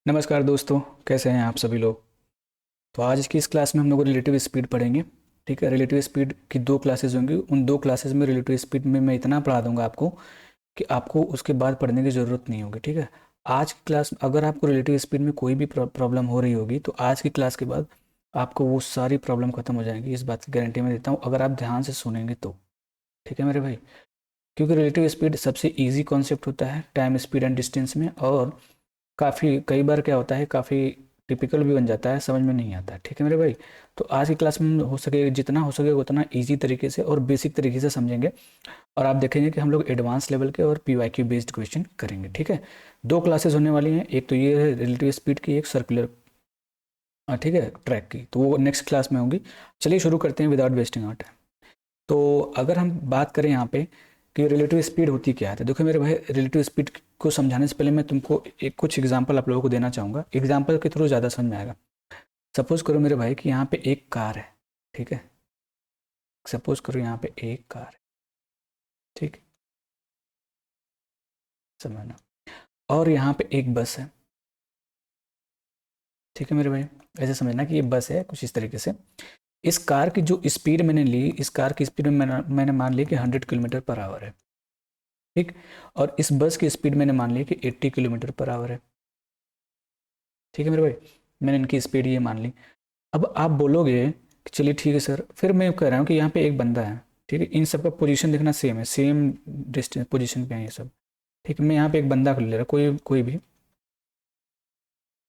नमस्कार दोस्तों, कैसे हैं आप सभी लोग। तो आज की इस क्लास में हम लोग रिलेटिव स्पीड पढ़ेंगे। ठीक है, रिलेटिव स्पीड की दो क्लासेस होंगी। उन दो क्लासेस में रिलेटिव स्पीड में मैं इतना पढ़ा दूंगा आपको कि आपको उसके बाद पढ़ने की ज़रूरत नहीं होगी। ठीक है, आज की क्लास अगर आपको रिलेटिव स्पीड में कोई भी प्रॉब्लम हो रही होगी तो आज की क्लास के बाद आपको वो सारी प्रॉब्लम खत्म हो जाएंगी। इस बात की गारंटी मैं देता हूँ अगर आप ध्यान से सुनेंगे तो। ठीक है मेरे भाई, क्योंकि रिलेटिव स्पीड सबसे ईजी कॉन्सेप्ट होता है टाइम स्पीड एंड डिस्टेंस में, और काफ़ी कई बार क्या होता है काफ़ी टिपिकल भी बन जाता है, समझ में नहीं आता है। ठीक है मेरे भाई, तो आज की क्लास में हो सके जितना हो सके उतना इजी तरीके से और बेसिक तरीके से समझेंगे, और आप देखेंगे कि हम लोग एडवांस लेवल के और पीवाईक्यू बेस्ड क्वेश्चन करेंगे। ठीक है, दो क्लासेस होने वाली हैं, एक तो ये है रिलेटिव स्पीड की, एक सर्कुलर ठीक है ट्रैक की, तो वो नेक्स्ट क्लास में होंगी। चलिए शुरू करते हैं विदाउट वेस्टिंग आवर टाइम। तो अगर हम बात करें यहाँ पे कि रिलेटिव स्पीड होती क्या है, तो देखो मेरे भाई, रिलेटिव स्पीड को समझाने से पहले मैं तुमको एक कुछ एग्जांपल आप लोगों को देना चाहूँगा। एग्जांपल के थ्रू ज़्यादा समझ में आएगा। सपोज करो मेरे भाई कि यहाँ पे एक कार है। ठीक है, सपोज करो यहाँ पे एक कार है। ठीक, समझना। और यहाँ पे एक बस है। ठीक है मेरे भाई, ऐसे समझना कि ये बस है कुछ इस तरीके से। इस कार की जो स्पीड मैंने ली, इस कार की स्पीड में मैंने मान ली कि 100 किलोमीटर पर आवर है। ठीक, और इस बस की स्पीड मैंने मान ली कि 80 किलोमीटर पर आवर है। ठीक है मेरे भाई, मैंने इनकी स्पीड ये मान ली। अब आप बोलोगे कि चलिए ठीक है सर, फिर मैं कह रहा हूँ कि यहाँ पे एक बंदा है। ठीक है, इन सबका पोजीशन देखना सेम है, सेम डिस्टेंस पोजीशन पे है ये सब। ठीक है, मैं यहाँ पे एक बंदा को ले रहा हूँ, कोई कोई भी।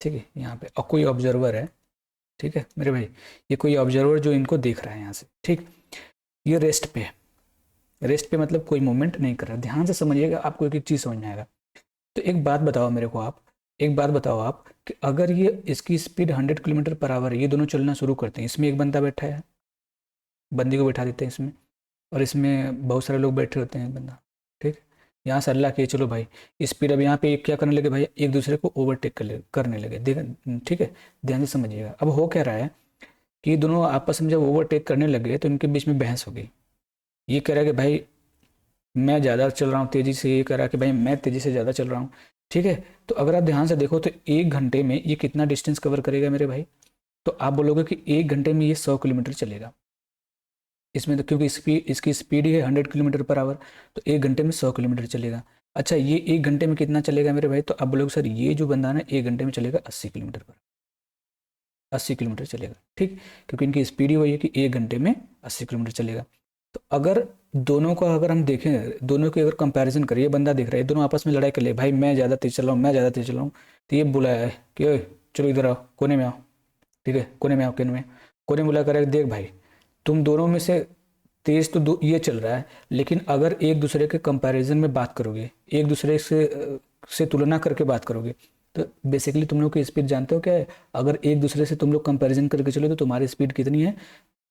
ठीक है, यहाँ पे और कोई ऑब्जर्वर है। ठीक है मेरे भाई, ये कोई ऑब्जर्वर जो इनको देख रहा है यहाँ से। ठीक, ये रेस्ट पे है। रेस्ट पे मतलब कोई मूवमेंट नहीं कर रहा। ध्यान से समझिएगा, आपको एक एक चीज़ समझ में आएगा। तो एक बात बताओ मेरे को आप, एक बात बताओ आप कि अगर ये इसकी स्पीड 100 किलोमीटर पर आवर है, ये दोनों चलना शुरू करते हैं, इसमें एक बंदा बैठा है, बंदी को बैठा देते हैं इसमें, और इसमें बहुत सारे लोग बैठे होते हैं बंदा। ठीक, यहाँ से अल्लाह के चलो भाई, स्पीड अब यहाँ पे क्या करने लगे भाई, एक दूसरे को ओवरटेक करने लगे। देख, ठीक है, ध्यान से समझिएगा। अब हो क्या रहा है कि ये दोनों आपस में जब ओवरटेक करने लगे तो इनके बीच में बहस हो गई। ये कह रहा है कि भाई मैं ज़्यादा चल रहा हूँ तेज़ी से, ये कह रहा है कि भाई मैं तेज़ी से ज़्यादा चल रहा हूँ। ठीक है, तो अगर आप ध्यान से देखो तो 1 घंटे में ये कितना डिस्टेंस कवर करेगा मेरे भाई, तो आप बोलोगे कि 1 घंटे में ये 100 किलोमीटर चलेगा। इसमें तो क्योंकि इसकी स्पीड ही है 100 किलोमीटर पर आवर, तो 1 घंटे में 100 किलोमीटर चलेगा। अच्छा, ये 1 घंटे में कितना चलेगा मेरे भाई, तो आप बोलोगे सर ये जो बंदा है ना 1 घंटे में चलेगा 80 किलोमीटर पर, 80 किलोमीटर चलेगा। ठीक, क्योंकि इनकी स्पीड ही वही है कि 1 घंटे में 80 किलोमीटर चलेगा। तो अगर दोनों का अगर हम देखें, दोनों की अगर कंपैरिजन करें, ये बंदा देख रहा है दोनों आपस में लड़ाई कर ले, भाई मैं ज़्यादा तेज चल रहा हूँ, मैं ज़्यादा तेज चल रहा हूँ। तो ये बुलाया है कि ओए चलो इधर आओ, कोने में आओ। ठीक है, कोने में आओ, कोने में। कोने में बुला कर देख भाई, तुम दोनों में से तेज तो ये चल रहा है, लेकिन अगर एक दूसरे के कंपैरिजन में बात करोगे, एक दूसरे से तुलना करके बात करोगे, तो बेसिकली तुम लोग की स्पीड जानते हो क्या है। अगर एक दूसरे से तुम लोग कंपैरिजन करके चलो तो तुम्हारी स्पीड कितनी है,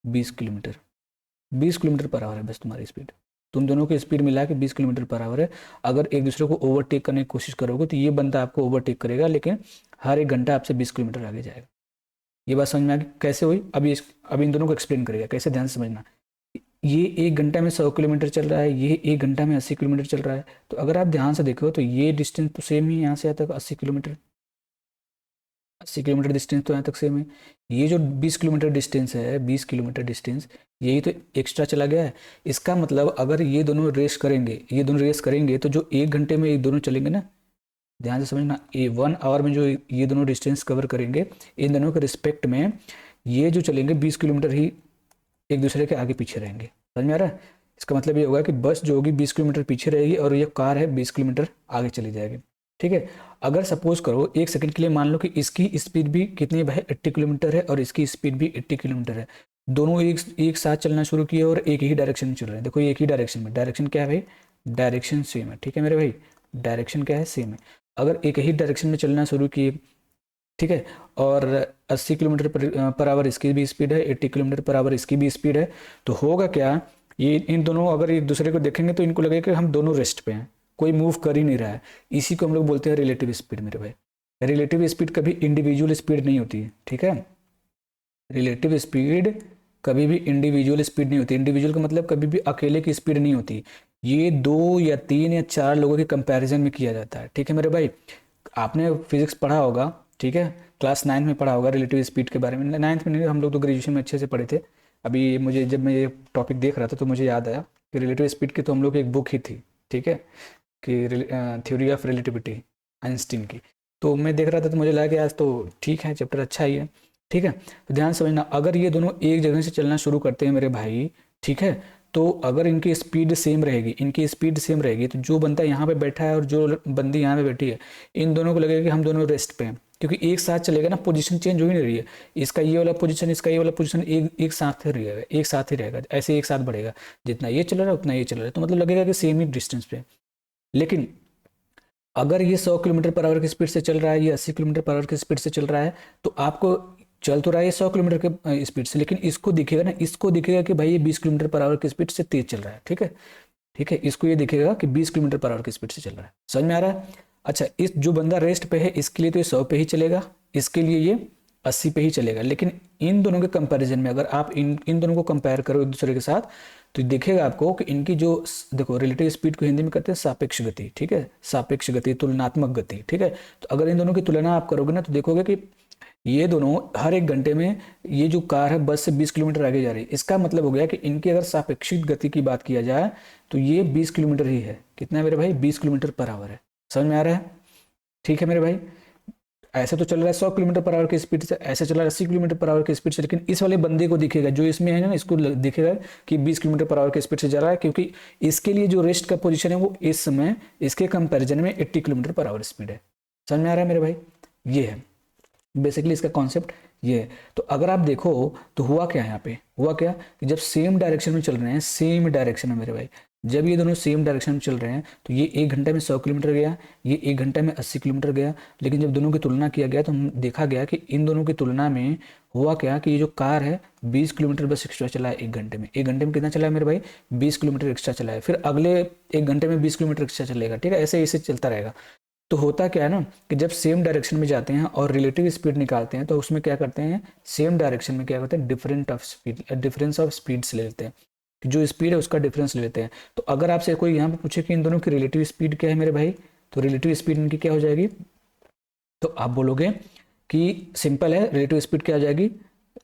20 किलोमीटर, 20 किलोमीटर पर आवर है बस तुम्हारी स्पीड। तुम दोनों की स्पीड मिला के 20 किलोमीटर पर आवर है। अगर एक दूसरे को ओवरटेक करने की कोशिश करोगे तो ये बंदा आपको ओवरटेक करेगा, लेकिन हर 1 घंटा आपसे 20 किलोमीटर आगे जाएगा। ये बात समझ में आ गई कैसे हुई। अब इन दोनों को एक्सप्लेन करेगा कैसे, ध्यान से समझना। ये 1 घंटा में 100 किलोमीटर चल रहा है, ये 1 घंटा में 80 किलोमीटर चल रहा है। तो अगर आप ध्यान से देखो तो ये डिस्टेंस तो सेम ही, यहाँ से यहाँ तक 80 किलोमीटर, 80 किलोमीटर डिस्टेंस तो यहाँ तक सेम है। ये जो 20 किलोमीटर डिस्टेंस है, 20 किलोमीटर डिस्टेंस, यही तो एक्स्ट्रा चला गया है। इसका मतलब अगर ये दोनों रेस करेंगे, ये दोनों रेस करेंगे, तो जो 1 घंटे में ये दोनों चलेंगे ना, ध्यान से समझना, ये 1 आवर में जो ये दोनों डिस्टेंस कवर करेंगे, इन दोनों के रिस्पेक्ट में ये जो चलेंगे 20 किलोमीटर ही एक दूसरे के आगे पीछे रहेंगे। समझ में आ रहा है। इसका मतलब ये होगा कि बस जो होगी 20 किलोमीटर पीछे रहेगी और ये कार है 20 किलोमीटर आगे चली जाएगी। ठीक है, अगर सपोज करो 1 सेकंड के लिए मान लो कि इसकी स्पीड भी कितनी है, 80 किलोमीटर है, और इसकी स्पीड भी 80 किलोमीटर है। दोनों एक साथ चलना शुरू किए और एक ही डायरेक्शन में चल रहे हैं। देखो एक ही डायरेक्शन में, डायरेक्शन क्या है भाई, डायरेक्शन सेम है। ठीक है मेरे भाई, डायरेक्शन क्या है, सेम है। अगर एक ही डायरेक्शन में चलना शुरू किए, ठीक है, और 80 किलोमीटर पर आवर इसकी भी स्पीड है, 80 किलोमीटर पर आवर इसकी भी स्पीड है, तो होगा क्या, ये इन दोनों अगर एक दूसरे को देखेंगे तो इनको लगेगा कि हम दोनों रेस्ट पे हैं, कोई मूव कर ही नहीं रहा है। इसी को हम लोग बोलते हैं रिलेटिव स्पीड मेरे भाई। रिलेटिव स्पीड कभी इंडिविजुअल स्पीड नहीं होती है। ठीक है, रिलेटिव स्पीड कभी भी इंडिविजुअल स्पीड नहीं होती। इंडिविजुअल का मतलब कभी भी अकेले की स्पीड नहीं होती। ये 2 या 3 या 4 लोगों के कंपैरिजन में किया जाता है। ठीक है मेरे भाई, आपने फिजिक्स पढ़ा होगा, ठीक है, क्लास 9 में पढ़ा होगा रिलेटिव स्पीड के बारे में। 9th में नहीं, हम लोग तो ग्रेजुएशन में अच्छे से पढ़े थे। अभी मुझे जब मैं ये टॉपिक देख रहा था तो मुझे याद आया कि रिलेटिव स्पीड की तो हम लोग की एक बुक ही थी, ठीक है, कि थ्योरी ऑफ रिलेटिविटी आइंस्टीन की। तो मैं देख रहा था तो मुझे लगा कि आज तो ठीक है, चैप्टर अच्छा ही है, ठीक है। तो ध्यान समझना, अगर ये दोनों एक जगह से चलना शुरू करते हैं मेरे भाई, ठीक है, तो अगर इनकी स्पीड सेम रहेगी, इनकी स्पीड सेम रहेगी, तो जो बंदा यहाँ पे बैठा है और जो बंदी यहाँ पे बैठी है, इन दोनों को लगेगा कि हम दोनों रेस्ट पे हैं, क्योंकि एक साथ चलेगा ना, पोजीशन चेंज हो ही नहीं रही है। इसका ये वाला पोजीशन, इसका ये वाला पोजीशन एक साथ ही रहेगा, एक साथ ही रहेगा, ऐसे एक साथ बढ़ेगा। जितना ये चल रहा है उतना ये चल रहा है, तो मतलब लगेगा कि सेम ही डिस्टेंस पे। लेकिन अगर ये 100 किलोमीटर पर आवर की स्पीड से चल रहा है, ये 80 किलोमीटर पर आवर की स्पीड से चल रहा है, तो आपको चल तो रहा है 100 किलोमीटर के स्पीड से, लेकिन इसको दिखेगा ना, इसको दिखेगा कि भाई ये 20 किलोमीटर पर आवर की स्पीड से तेज चल रहा है, ठीक है, ठीक है। इसको ये दिखेगा कि 20 किलोमीटर पर आवर की स्पीड से चल रहा है। समझ में आ रहा है? अच्छा, इस जो बंदा रेस्ट पे है इसके लिए तो ये 100 पे ही चलेगा, इसके लिए ये 80 पे ही चलेगा। लेकिन इन दोनों के कंपैरिजन में अगर आप इन दोनों को कंपेयर करो एक दूसरे के साथ, तो दिखेगा आपको कि इनकी जो, देखो रिलेटिव स्पीड को हिंदी में कहते हैं सापेक्ष गति, ठीक है, सापेक्ष गति, तुलनात्मक गति, ठीक है। तो अगर इन दोनों की तुलना आप करोगे ना, तो देखोगे कि ये दोनों हर एक घंटे में, ये जो कार है बस से 20 किलोमीटर आगे जा रही है। इसका मतलब हो गया कि इनकी अगर सापेक्षिक गति की बात किया जाए तो ये 20 किलोमीटर ही है। कितना है मेरे भाई? 20 किलोमीटर पर आवर है। समझ में आ रहा है? ठीक है मेरे भाई। ऐसे तो चल रहा है 100 किलोमीटर पर आवर की स्पीड से, ऐसे चल रहा है 80 किलोमीटर पर आवर की स्पीड से, लेकिन इस वाले बंदे को दिखेगा, जो इसमें है ना, इसको दिखेगा कि 20 किलोमीटर पर आवर की स्पीड से जा रहा है, क्योंकि इसके लिए जो रेस्ट का पोजीशन है वो इस समय इसके कंपैरिजन में 80 किलोमीटर पर आवर स्पीड है। समझ में आ रहा है मेरे भाई? ये है बेसिकली इसका कॉन्सेप्ट, ये है। तो अगर आप देखो तो हुआ क्या, यहाँ पे हुआ क्या कि जब सेम डायरेक्शन में चल रहे हैं, सेम डायरेक्शन में मेरे भाई, जब ये दोनों सेम डायरेक्शन में चल रहे हैं, तो ये एक घंटे में 100 किलोमीटर गया, ये एक घंटे में 80 किलोमीटर गया। लेकिन जब दोनों की तुलना किया गया तो देखा गया कि इन दोनों की तुलना में हुआ क्या कि ये जो कार है 20 किलोमीटर बस एक्स्ट्रा चला है एक घंटे में। एक घंटे में कितना चला है मेरे भाई? 20 किलोमीटर एक्स्ट्रा चला है। फिर अगले एक घंटे में 20 किलोमीटर एक्स्ट्रा चलेगा, ठीक है, ऐसे ऐसे चलता रहेगा। तो होता क्या है ना कि जब सेम डायरेक्शन में जाते हैं और रिलेटिव स्पीड निकालते हैं, तो उसमें क्या करते हैं, सेम डायरेक्शन में क्या करते हैं, डिफरेंस ऑफ स्पीड्स ले लेते हैं, कि जो स्पीड है उसका डिफरेंस ले लेते हैं। तो अगर आपसे कोई यहाँ पे पूछे कि इन दोनों की रिलेटिव स्पीड क्या है मेरे भाई, तो रिलेटिव स्पीड इनकी क्या हो जाएगी, तो आप बोलोगे कि सिंपल है, रिलेटिव स्पीड क्या आ जाएगी,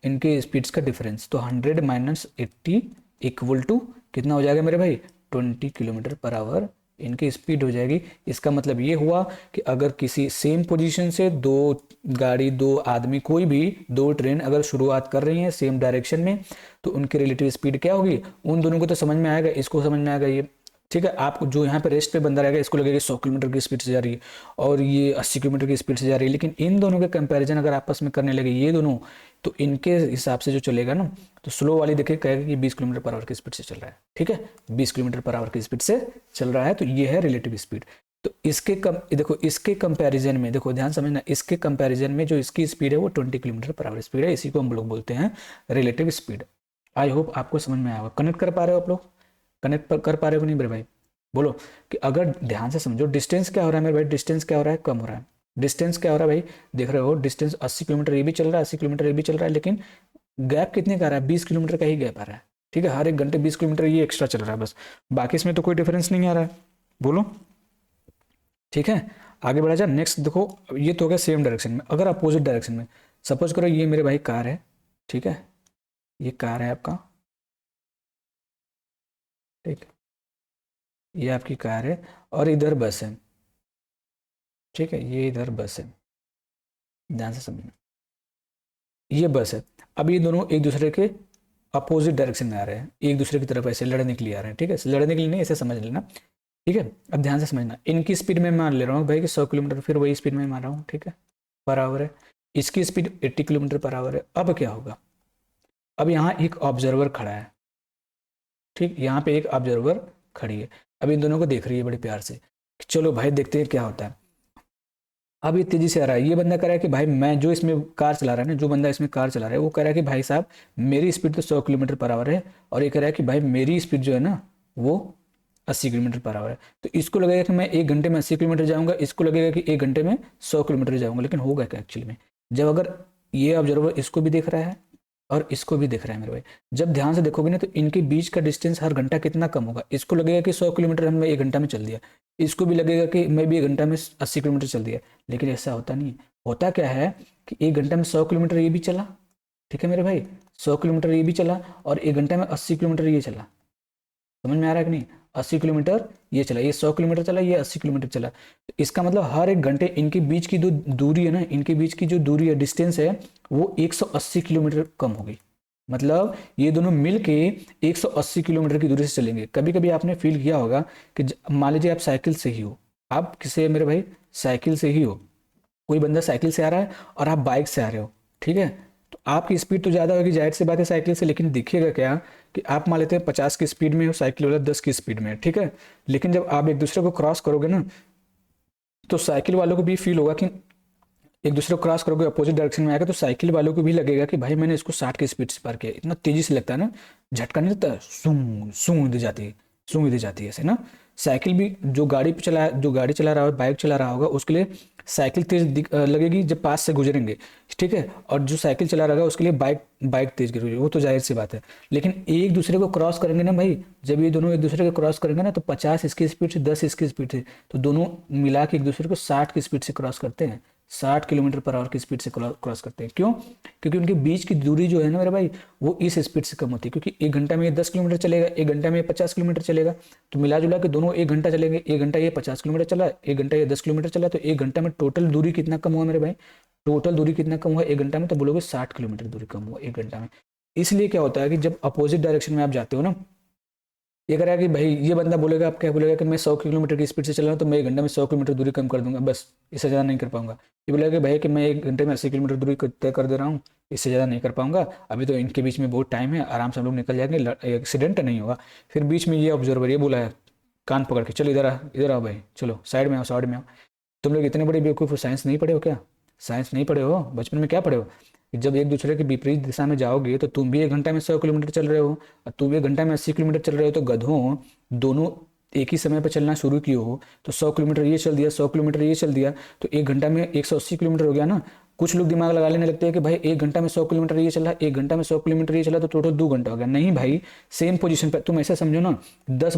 इनके स्पीड्स का डिफरेंस। तो 100 माइनस 80 इक्वल टू कितना हो जाएगा मेरे भाई? 20 किलोमीटर पर आवर इनकी स्पीड हो जाएगी। इसका मतलब ये हुआ कि अगर किसी सेम पोजीशन से दो गाड़ी, दो आदमी, कोई भी दो ट्रेन अगर शुरुआत कर रही हैं सेम डायरेक्शन में, तो उनकी रिलेटिव स्पीड क्या होगी, उन दोनों को तो समझ में आएगा, इसको समझ में आएगा ये, ठीक है। आपको जो यहाँ पे रेस्ट पे बंदा रहेगा इसको लगेगा 100 किलोमीटर की स्पीड से जा रही है और ये 80 किलोमीटर की स्पीड से जा रही है। लेकिन इन दोनों के कंपैरिजन अगर आपस में करने लगे ये दोनों, तो इनके हिसाब से जो चलेगा ना, तो स्लो वाली देखिए कहेगा कि 20 किलोमीटर पर आवर की स्पीड से चल रहा है, ठीक है, 20 किलोमीटर पर आवर की स्पीड से चल रहा है। तो ये है रिलेटिव स्पीड। तो इसके देखो इसके कंपैरिजन में, देखो ध्यान समझना, इसके कंपैरिजन में जो इसकी स्पीड है वो 20 किलोमीटर पर आवर स्पीड है। इसी को हम लोग बोलते हैं रिलेटिव स्पीड। आई होप आपको समझ में आएगा। कनेक्ट कर पा रहे हो आप लोग? कनेक्ट कर पा रहे हो नहीं मेरे भाई? बोलो कि अगर ध्यान से समझो, डिस्टेंस क्या हो रहा है मेरे भाई, डिस्टेंस क्या हो रहा है, कम हो रहा है। डिस्टेंस क्या हो रहा है भाई, देख रहे हो, डिस्टेंस 80 किलोमीटर ये भी चल रहा है, 80 किलोमीटर ये भी चल रहा है, लेकिन गैप कितने का आ रहा है, 20 किलोमीटर का ही गैप आ रहा है, ठीक है। हर एक घंटे 20 किलोमीटर ये एक्स्ट्रा चल रहा है बस, बाकी इसमें तो कोई डिफरेंस नहीं आ रहा है। बोलो, ठीक है। आगे बढ़ा जाए, नेक्स्ट देखो, ये तो हो गया सेम डायरेक्शन में। अगर अपोजिट डायरेक्शन में, सपोज करो ये मेरे भाई कार है, ठीक है, ये कार है आपका, ठीक, ये आपकी कार है और इधर बस है, ठीक है, ये इधर बस है, ध्यान से समझना, ये बस है। अब ये दोनों एक दूसरे के अपोजिट डायरेक्शन में आ रहे हैं, एक दूसरे की तरफ ऐसे लड़ने के लिए आ रहे हैं, ठीक है, लड़ने के लिए नहीं, ऐसे समझ लेना, ठीक है। अब ध्यान से समझना, इनकी स्पीड में मान ले रहा हूँ भाई कि 100 किलोमीटर, फिर वही स्पीड में मान रहा हूँ, ठीक है, पर आवर है। इसकी स्पीड 80 किलोमीटर पर आवर है। अब क्या होगा, अब यहाँ एक ऑब्जर्वर खड़ा है, ठीक, यहाँ पे एक ऑब्जर्वर खड़ी है, अब इन दोनों को देख रही है बड़े प्यार से, चलो भाई देखते हैं क्या होता है। अब ये तेजी से आ रहा है, ये बंदा कह रहा है कि भाई मैं, जो इसमें कार चला रहा है ना, जो बंदा इसमें कार चला रहा है वो कह रहा है कि भाई साहब मेरी स्पीड तो 100 किलोमीटर पर आवर है, और ये कह रहा है कि भाई मेरी स्पीड जो है ना वो 80 किलोमीटर पर आवर है। तो इसको लगेगा कि मैं एक घंटे में 80 किलोमीटर जाऊंगा, इसको लगेगा कि एक घंटे में 100 किलोमीटर जाऊंगा। लेकिन होगा क्या एक्चुअली में, जब अगर ये ऑब्जर्वर इसको भी देख रहा है और इसको भी दिख रहा है मेरे भाई, जब ध्यान से देखोगे ना, तो इनके बीच का डिस्टेंस हर घंटा कितना कम होगा। इसको लगेगा कि 100 किलोमीटर हमने एक घंटा में चल दिया, इसको भी लगेगा कि मैं भी एक घंटा में 80 किलोमीटर चल दिया, लेकिन ऐसा होता नहीं है। होता क्या है कि 1 घंटा में 100 किलोमीटर ये भी चला, ठीक है मेरे भाई, 100 किलोमीटर ये भी चला, और 1 घंटा में 80 किलोमीटर ये चला। समझ में आ रहा है कि नहीं? 80 किलोमीटर ये चला, ये 100 किलोमीटर चला, ये 80 किलोमीटर चला। तो इसका मतलब हर 1 घंटे इनके बीच की जो दूरी है ना, इनके बीच की जो दूरी है, डिस्टेंस है, वो 180 किलोमीटर कम होगी। मतलब ये दोनों मिल के 180 किलोमीटर की दूरी से चलेंगे। कभी कभी आपने फील किया होगा कि मान लीजिए आप साइकिल से ही हो, आप किसे मेरे भाई, साइकिल से ही हो, कोई बंदा साइकिल से आ रहा है और आप बाइक से आ रहे हो, ठीक है, तो आपकी स्पीड तो ज़्यादा होगी, जाहिर सी बात है, साइकिल से, लेकिन दिखेगा क्या कि आप मान लेते हैं 50 की स्पीड में हो, साइकिल वाला 10 की स्पीड में है, ठीक है, लेकिन जब आप एक दूसरे को क्रॉस करोगे ना, तो साइकिल वालों को भी फील होगा कि एक दूसरे को क्रॉस करोगे, अपोजिट डायरेक्शन में आएगा, तो साइकिल वालों को भी लगेगा कि भाई मैंने इसको 60 की स्पीड से पार किया। इतना तेजी से लगता है ना, झटका नहीं लगता, सूं सूं इधर जाती है, सूं इधर जाती है ऐसे ना। साइकिल भी जो गाड़ी पे चला, जो गाड़ी चला रहा हो, बाइक चला रहा होगा, उसके लिए साइकिल तेज लगेगी जब पास से गुजरेंगे, ठीक है, और जो साइकिल चला रहा होगा उसके लिए बाइक बाइक तेज गिरेगी, वो तो जाहिर सी बात है। लेकिन एक दूसरे को क्रॉस करेंगे ना भाई, जब ये दोनों एक दूसरे को क्रॉस करेंगे ना, तो 50 इसकी स्पीड से, 10 इसकी स्पीड से, तो दोनों मिला के एक दूसरे को 60 की स्पीड से क्रॉस करते हैं, 60 किलोमीटर पर आवर की स्पीड से क्रॉस करते हैं। क्यों? क्योंकि उनके बीच की दूरी जो है ना मेरे भाई, वो इस स्पीड से कम होती है। क्योंकि 1 घंटा में ये 10 किलोमीटर चलेगा, 1 घंटा में ये 50 किलोमीटर चलेगा, तो मिला जुला के दोनों 1 घंटा चलेंगे। 1 घंटा ये 50 किलोमीटर चला, 1 घंटा ये 10 किलोमीटर चला, तो 1 घंटा में टोटल दूरी कितना कम हुआ मेरे भाई, टोटल दूरी कितना कम हुआ 1 घंटा में, तो बोलोगे 60 किलोमीटर दूरी कम हुआ 1 घंटा में। इसलिए क्या होता है कि जब अपोजिट डायरेक्शन में आप जाते हो ना, ये करेगा कि भाई, ये बंदा बोलेगा, आप क्या बोलेगा कि मैं 100 किलोमीटर की स्पीड से चल रहा हूँ, तो मैं 1 घंटे में 100 किलोमीटर दूरी कम कर दूंगा, बस, इससे ज़्यादा नहीं कर पाऊंगा। ये बोलेगा कि भाई कि मैं 1 घंटे में 80 किलोमीटर दूरी तय कर दे रहा हूँ, इससे ज़्यादा नहीं कर पाऊंगा, अभी तो इनके बीच में बहुत टाइम है, आराम से हम लोग निकल जाएंगे, एक्सीडेंट नहीं होगा। फिर बीच में ये ऑब्जर्वर ये बोला है, कान पकड़ के, चलो इधर आओ भाई, चलो साइड में आओ, साइड में आओ। तुम लोग इतने बड़े बेवकूफ़ हो, साइंस नहीं पढ़े हो क्या? साइंस नहीं पढ़े हो? बचपन में क्या पढ़े हो कि जब एक दूसरे के विपरीत दिशा में जाओगे, तो तुम भी 1 घंटा में 100 किलोमीटर चल रहे हो, और तुम भी 1 घंटा में 80 किलोमीटर चल रहे हो, तो गधों, दोनों एक ही समय पर चलना शुरू किए हो, तो 100 किलोमीटर ये चल दिया, 100 किलोमीटर ये चल दिया, तो 1 घंटा में 180 किलोमीटर हो गया ना। कुछ लोग दिमाग लगा लेने लगते हैं कि भाई 1 घंटा में 100 किलोमीटर ये चला, 1 घंटा में 100 किलोमीटर ये चला, तो टोटल 2 घंटा हो गया। नहीं भाई, सेम पोजीशन पर तुम ऐसा समझो ना, 10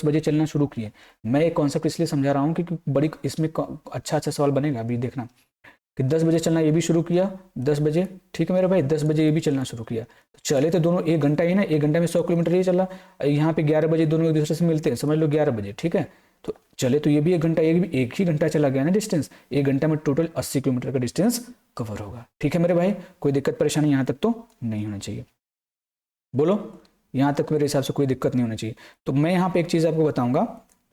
बजे चलना शुरू किए। मैं एक कॉन्सेप्ट इसलिए समझा रहा हूँ क्योंकि बड़ी इसमें अच्छा अच्छा सवाल बनेगा, अभी देखना कि 10 बजे चलना ये भी शुरू किया, 10 बजे, ठीक है मेरे भाई, 10 बजे ये भी चलना शुरू किया, तो चले तो दोनों 1 घंटा ही ना, 1 घंटे में 100 किलोमीटर ये चला। यहाँ पे 11 बजे दोनों एक दूसरे से मिलते हैं, समझ लो 11 बजे, ठीक है, तो चले तो ये भी 1 घंटा, ये भी एक ही घंटा चला गया ना डिस्टेंस, 1 घंटा में टोटल 80 किलोमीटर का डिस्टेंस कवर होगा। ठीक है मेरे भाई, कोई दिक्कत परेशानी यहाँ तक तो नहीं होना चाहिए, बोलो, यहाँ तक मेरे हिसाब से कोई दिक्कत नहीं होनी चाहिए। तो मैं यहाँ पे एक चीज़ आपको बताऊंगा,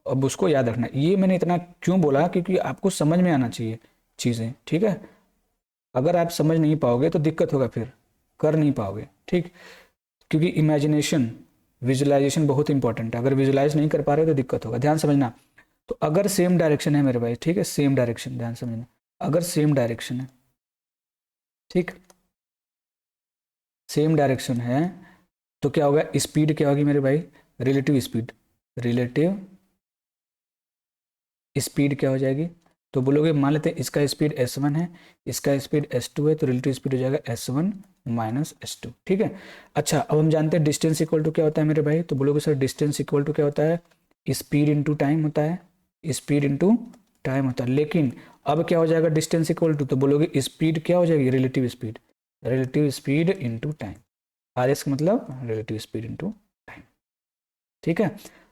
अब उसको याद रखना। ये मैंने इतना क्यों बोला, क्योंकि आपको समझ में आना चाहिए चीज़ें, ठीक है, अगर आप समझ नहीं पाओगे तो दिक्कत होगा, फिर कर नहीं पाओगे, ठीक, क्योंकि इमेजिनेशन, विजुअलाइजेशन बहुत इंपॉर्टेंट है, अगर विजुअलाइज नहीं कर पा रहे हो तो दिक्कत होगा, ध्यान समझना। तो अगर सेम डायरेक्शन है मेरे भाई, ठीक है, सेम डायरेक्शन, ध्यान समझना, अगर सेम डायरेक्शन है, ठीक, सेम डायरेक्शन है, तो क्या होगा, स्पीड क्या होगी मेरे भाई, रिलेटिव स्पीड, रिलेटिव स्पीड क्या हो जाएगी, तो बोलोगे, मान लेते हैं इसका स्पीड s1 है, इसका स्पीड s2 है, तो रिलेटिव स्पीड हो जाएगा s1 माइनस s2, ठीक है। अच्छा, अब हम जानते हैं डिस्टेंस इक्वल टू क्या होता है मेरे भाई, तो बोलोगे सर डिस्टेंस इक्वल टू क्या होता है, स्पीड इंटू टाइम होता है, स्पीड इंटू टाइम होता है। लेकिन अब क्या हो जाएगा डिस्टेंस इक्वल टू, तो बोलोगे स्पीड क्या हो जाएगी, relative speed into time, RS का मतलब रिलेटिव स्पीड इंटू टाइम, ठीक है।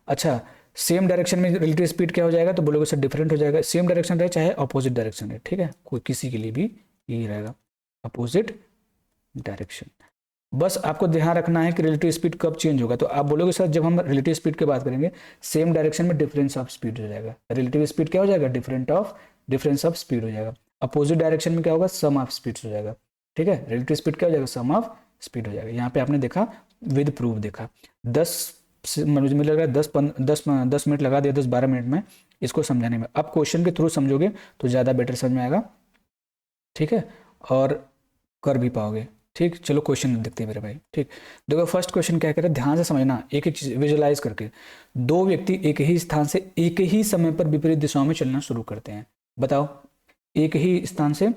अच्छा, सेम डायरेक्शन में रिलेटिव स्पीड क्या हो जाएगा, तो बोलोगे सर डिफरेंट हो जाएगा, सेम डायरेक्शन रहे चाहे अपोजिट डायरेक्शन रहे, ठीक है, कोई किसी के लिए भी यही रहेगा, अपोजिट डायरेक्शन। बस आपको ध्यान रखना है कि रिलेटिव स्पीड कब चेंज होगा, तो आप बोलोगे सर जब हम रिलेटिव स्पीड की बात करेंगे, सेम डायरेक्शन में डिफरेंस ऑफ स्पीड हो जाएगा, रिलेटिव स्पीड क्या हो जाएगा, डिफरेंस ऑफ स्पीड हो जाएगा। अपोजिट डायरेक्शन में क्या होगा, सम ऑफ स्पीड हो जाएगा, ठीक है, रिलेटिव स्पीड क्या हो जाएगा, सम ऑफ स्पीड हो जाएगा। यहाँ पे आपने देखा विद प्रूफ देखा, 10 मुझे लग रहा है 10 मिनट लगा दिया, 10-12 मिनट में इसको समझाने में। अब क्वेश्चन के थ्रू समझोगे तो ज़्यादा बेटर समझ में आएगा, ठीक है, और कर भी पाओगे, ठीक। चलो क्वेश्चन देखते हैं मेरे भाई, ठीक। देखो फर्स्ट क्वेश्चन क्या कह रहा है, ध्यान से समझना, एक एक चीज विजुअलाइज करके। दो व्यक्ति एक ही स्थान से एक ही समय पर विपरीत दिशाओं में चलना शुरू करते हैं, बताओ, एक ही स्थान से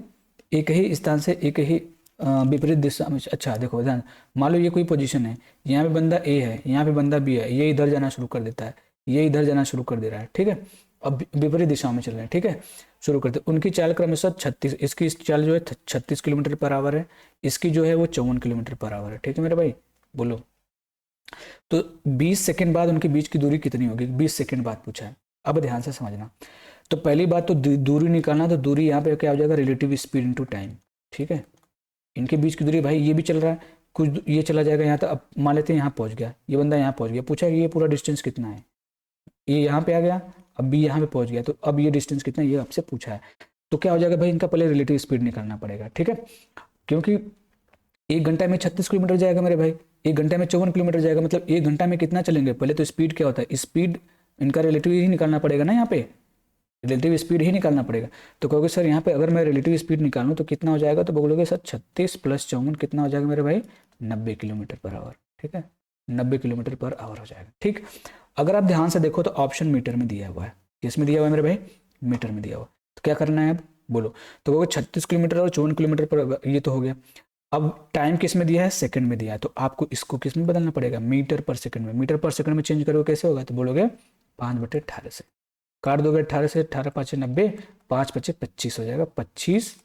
एक ही विपरीत दिशा में। अच्छा देखो ध्यान, मान लो ये कोई पोजीशन है, यहाँ पे बंदा A है, यहाँ पे बंदा B है, ये इधर जाना शुरू कर देता है, ये इधर जाना शुरू कर दे रहा है, ठीक है। अब विपरीत दिशा में चल रहे हैं, ठीक है। शुरू करते हैं। उनकी चाल क्रमशः 36, इसकी चाल जो है 36 किलोमीटर पर आवर है, इसकी जो है वो 54 किलोमीटर पर आवर है, ठीक है मेरे भाई। बोलो तो 20 सेकंड बाद उनके बीच की दूरी कितनी होगी, 20 सेकंड बाद पूछा है। अब ध्यान से समझना। तो पहली बात तो दूरी निकालना, तो दूरी यहाँ पे क्या हो जाएगा, रिलेटिव स्पीड इनटू टाइम, ठीक है। इनके बीच की दूरी, भाई ये भी चल रहा है, कुछ ये चला जाएगा यहाँ तक। अब मान लेते हैं यहाँ पहुँच गया, ये बंदा यहाँ पहुँच गया, पूछा कि ये पूरा डिस्टेंस कितना है, ये यहाँ पे आ गया, अब भी यहाँ पे पहुँच गया, तो अब ये डिस्टेंस कितना है ये आपसे पूछा है। तो क्या हो जाएगा भाई, इनका पहले रिलेटिव स्पीड निकालना पड़ेगा, ठीक है। क्योंकि 1 घंटा में 36 किलोमीटर जाएगा मेरे भाई, 1 घंटे में 54 किलोमीटर जाएगा, मतलब 1 घंटा में कितना चलेंगे। पहले तो स्पीड क्या होता है, स्पीड इनका रिलेटिव ही निकालना पड़ेगा ना, यहाँ पे रिलेटिव स्पीड ही निकालना पड़ेगा। तो कहोगे सर यहाँ पे अगर मैं रिलेटिव स्पीड निकालूं तो कितना हो जाएगा, तो बोलोगे सर 36 + 54 कितना हो जाएगा मेरे भाई, 90 किलोमीटर पर आवर, ठीक है, 90 किलोमीटर पर आवर हो जाएगा, ठीक। अगर आप ध्यान से देखो तो ऑप्शन मीटर में दिया हुआ है, किस में दिया हुआ है मेरे भाई, मीटर में दिया हुआ। तो क्या करना है अब बोलो, तो कहोगे 36 किलोमीटर और 54 किलोमीटर पर, ये तो हो गया। अब टाइम किस में दिया है, सेकंड में दिया है, तो आपको इसको किस में बदलना पड़ेगा, मीटर पर सेकंड में। मीटर पर सेकंड में चेंज करोगे कैसे होगा, तो बोलोगे 5/18 से काट दोगे, 18 से 18 × 5 = 90, 5 × 5 = 25 हो जाएगा, 25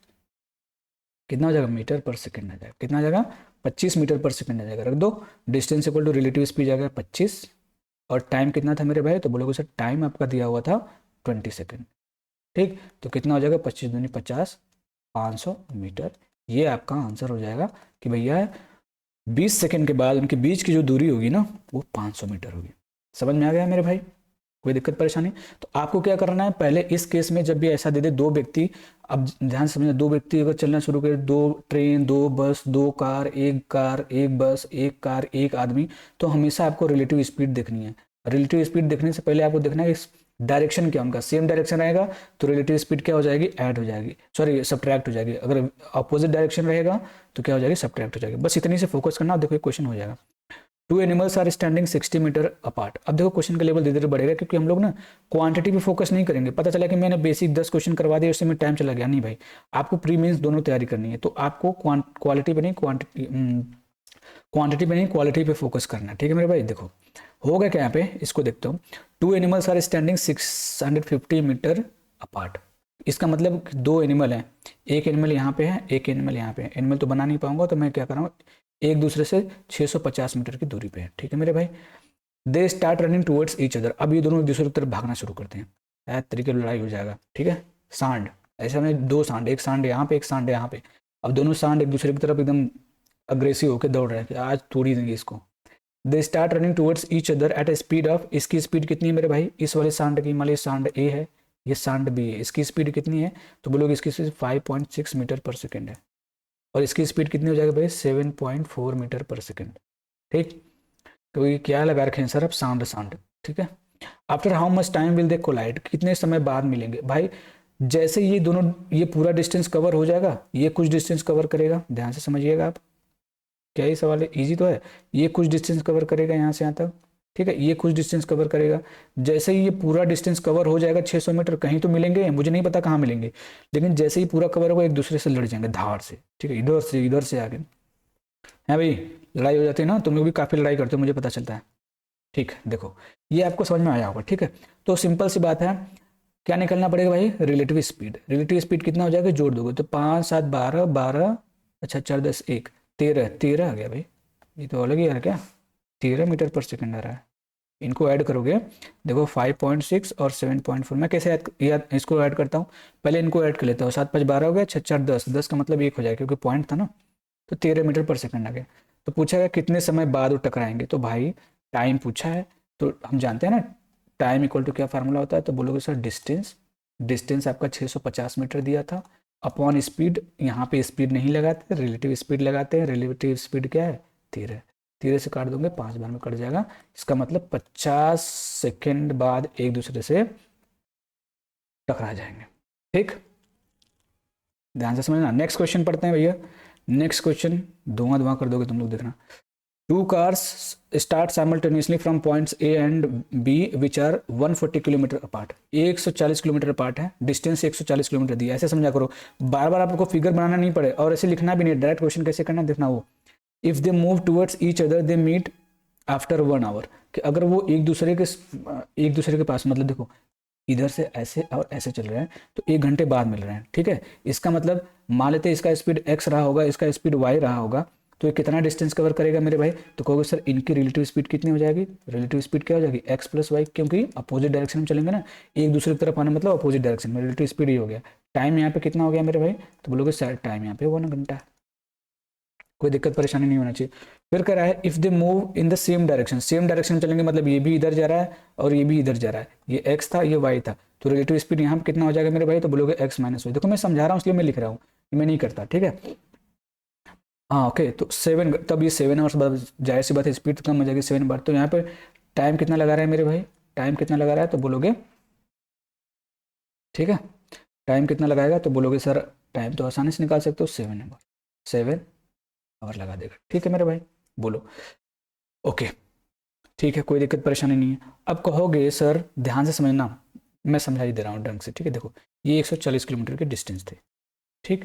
कितना हो जाएगा, मीटर पर सेकंड आ जाएगा, कितना आ जाएगा, 25 मीटर पर सेकंड आ जाएगा। रख दो, distance equal to relative speed आ गया 25, और टाइम कितना था मेरे भाई, तो बोलोगे सर टाइम आपका दिया हुआ था 20 सेकेंड, ठीक। तो कितना हो जाएगा, 25 दूनी 50, 500 मीटर। ये आपका आंसर हो जाएगा कि भैया 20 सेकंड के बाद उनके बीच की जो दूरी होगी ना वो 500 मीटर होगी। समझ में आ गया मेरे भाई, कोई दिक्कत परेशानी। तो आपको क्या करना है, पहले इस केस में जब भी ऐसा दे दे, दो व्यक्ति, अब ध्यान समझना, दो व्यक्ति अगर चलना शुरू करे, 2 ट्रेन, 2 बस, 2 कार, 1 बस, 1 कार, 1 आदमी, तो हमेशा आपको रिलेटिव स्पीड देखनी है। रिलेटिव स्पीड देखने से पहले आपको देखना है डायरेक्शन क्या उनका सेम डायरेक्शन रहेगा तो रिलेटिव स्पीड क्या हो जाएगी, ऐड हो जाएगी, सॉरी सब्ट्रैक्ट हो जाएगी। अगर अपोजिट डायरेक्शन रहेगा तो क्या हो जाएगी, सब्ट्रैक्ट हो जाएगी। बस इतनी से फोकस करना, देखो क्वेश्चन हो जाएगा। 2 animals are standing 60 metre apart. अब देखो क्वेश्चन का लेवल धीरे धीरे बढ़ेगा, क्योंकि हम लोग ना क्वांटिटी पे फोकस नहीं करेंगे। पता चला कि मैंने बेसिक 10 क्वेश्चन करवा दिए, उससे में टाइम चला गया, नहीं भाई, आपको प्री मेंस दोनों तैयारी करनी है। तो आपको क्वालिटी पे नहीं क्वांटिटी पे नहीं क्वालिटी पे फोकस करना है, ठीक है मेरे भाई। देखो होगा क्या यहाँ पे, इसको देखते हो। 2 animals are standing 650 metre apart. इसका मतलब 2 एनिमल हैं, एक एनिमल यहाँ पे है, एक एनिमल यहाँ पे है। एनिमल तो बना नहीं पाऊंगा, तो मैं क्या कर रहा हूँ, एक दूसरे से 650 मीटर की दूरी पे है, ठीक है मेरे भाई। They start running towards each other. अब ये दोनों एक दूसरे की तरफ भागना शुरू करते हैं, ऐसे तरीके लड़ाई हो जाएगा, ठीक है। सांड, ऐसे में 2 सांड, एक सांड यहाँ पे, एक सांड यहाँ पे। अब दोनों सांड एक दूसरे की तरफ एकदम अग्रेसिव होकर दौड़ रहे हैं कि आज तोड़ी देंगे इसको। They start running towards each other at a speed of, इसकी स्पीड कितनी है मेरे भाई, इस वाले सांड की, मान लीजिए सांड ए है, ये सांड बी है, इसकी स्पीड कितनी है, तो बोलोगे इसकी स्पीड 5.6 मीटर पर सेकेंड है, और इसकी स्पीड कितनी हो जाएगा भाई, 7.4 मीटर पर सेकेंड, ठीक। तो ये क्या लगा रखे हैं सर, अब सांड सांड, ठीक है। After how much time will they collide, कितने समय बाद मिलेंगे भाई। जैसे ये दोनों, ये पूरा डिस्टेंस कवर हो जाएगा, ये कुछ डिस्टेंस कवर करेगा, ध्यान से समझिएगा आप, क्या ये सवाल है, इजी तो है। ये कुछ डिस्टेंस कवर करेगा यहाँ से यहाँ तक, ठीक है, ये कुछ डिस्टेंस कवर करेगा। जैसे ही ये पूरा डिस्टेंस कवर हो जाएगा 600 मीटर, कहीं तो मिलेंगे, मुझे नहीं पता कहाँ मिलेंगे, लेकिन जैसे ही पूरा कवर होगा एक दूसरे से लड़ जाएंगे धार से, ठीक है, इधर से आगे है भाई, लड़ाई हो जाती है ना। तुम लोग भी काफ़ी लड़ाई करते हो, मुझे पता चलता है, ठीक है। देखो ये आपको समझ में आया होगा, ठीक है। तो सिंपल सी बात है, क्या निकलना पड़ेगा भाई, रिलेटिव स्पीड। रिलेटिव स्पीड कितना हो जाएगा, जोड़ दोगे तो 5 7 12 12, अच्छा 4 10 1 13 आ गया भाई, ये तो अलग ही है क्या, 13 मीटर पर सेकंड आ रहा है। इनको ऐड करोगे, देखो 5.6 और 7.4, मैं कैसे याद इसको ऐड करता हूँ, पहले इनको ऐड कर लेता हूँ। 7 5 12 हो गया, 6 4 10, 10 का मतलब 1 हो जाएगा क्योंकि पॉइंट था ना, तो 13 मीटर पर सेकंड आ गया। तो पूछा गया कितने समय बाद वो टकराएंगे, तो भाई टाइम पूछा है तो हम जानते हैं ना, टाइम इक्वल टू क्या फार्मूला होता है, तो बोलोगे सर डिस्टेंस, डिस्टेंस आपका 650 मीटर दिया था, अपॉन स्पीड, यहाँ पे स्पीड नहीं लगाते, रिलेटिव स्पीड लगाते हैं। रिलेटिव स्पीड क्या है, 13, 13 से काट दोगे 5 बार में कट जाएगा, इसका मतलब 50 सेकेंड बाद एक दूसरे से टकरा जाएंगे, ठीक। ध्यान से समझना। नेक्स्ट क्वेश्चन पढ़ते हैं भैया। नेक्स्ट क्वेश्चन धुआं धुआं कर दोगे तुम लोग, देखना। 2 cars start simultaneously from points A and B which are 140 kilometre apart. 140 kilometre apart है, डिस्टेंस 140 किलोमीटर दिया, ऐसे समझा करो, बार बार आपको फिगर बनाना नहीं पड़े और ऐसे लिखना भी नहीं, डायरेक्ट क्वेश्चन कैसे करना देखना। वो if they move towards each other they meet after 1 hour, कि अगर वो एक दूसरे के पास, मतलब देखो इधर से ऐसे और ऐसे चल रहे हैं तो 1 घंटे बाद मिल रहे हैं, ठीक है। इसका मतलब मान लेते हैं इसका स्पीड x रहा होगा, इसका स्पीड y रहा होगा, तो ये कितना डिस्टेंस कवर करेगा मेरे भाई? तो कहोगे सर इनकी रिलेटिव स्पीड कितनी हो जाएगी? रिलेटिव स्पीड क्या हो जाएगी? x प्लस वाई, क्योंकि अपोजिट डायरेक्शन में चलेंगे ना, एक दूसरे की तरफ आना मतलब अपोजिट डायरेक्शन में, रिलेटिव स्पीड ही हो गया। टाइम यहाँ पे कितना हो गया मेरे भाई? तो बोलोगे सर टाइम यहाँ पे 1 घंटा। कोई दिक्कत परेशानी नहीं होना चाहिए। फिर कह रहा है if they move in the same direction, same direction में चलेंगे मतलब ये भी इधर जा रहा है और ये भी इधर जा रहा है, ये x था ये y था, तो रिलेटिव स्पीड यहाँ पे कितना हो जाएगा मेरे भाई? तो बोलोगे x माइनस वाई। देखो मैं समझा रहा हूँ इसलिए मैं लिख रहा हूँ, मैं नहीं करता, ठीक है। हाँ ओके, तो 7, तब ये 7 आवर्स बाद जाहिर सी बात है स्पीड कम हो जाएगी 7 बार। तो यहाँ पे टाइम कितना लगा रहा है मेरे भाई? टाइम कितना लगा रहा है? तो बोलोगे, ठीक है, टाइम कितना लगाएगा? तो बोलोगे सर टाइम तो आसानी से निकाल सकते हो, 7 आवर, 7 आवर लगा देगा, ठीक है मेरे भाई। बोलो ओके, ठीक है, कोई दिक्कत परेशानी नहीं है। अब कहोगे सर ध्यान से समझना, मैं समझा ही दे रहा हूँ ढंग से, ठीक है। देखो ये 140 किलोमीटर के डिस्टेंस थे, ठीक,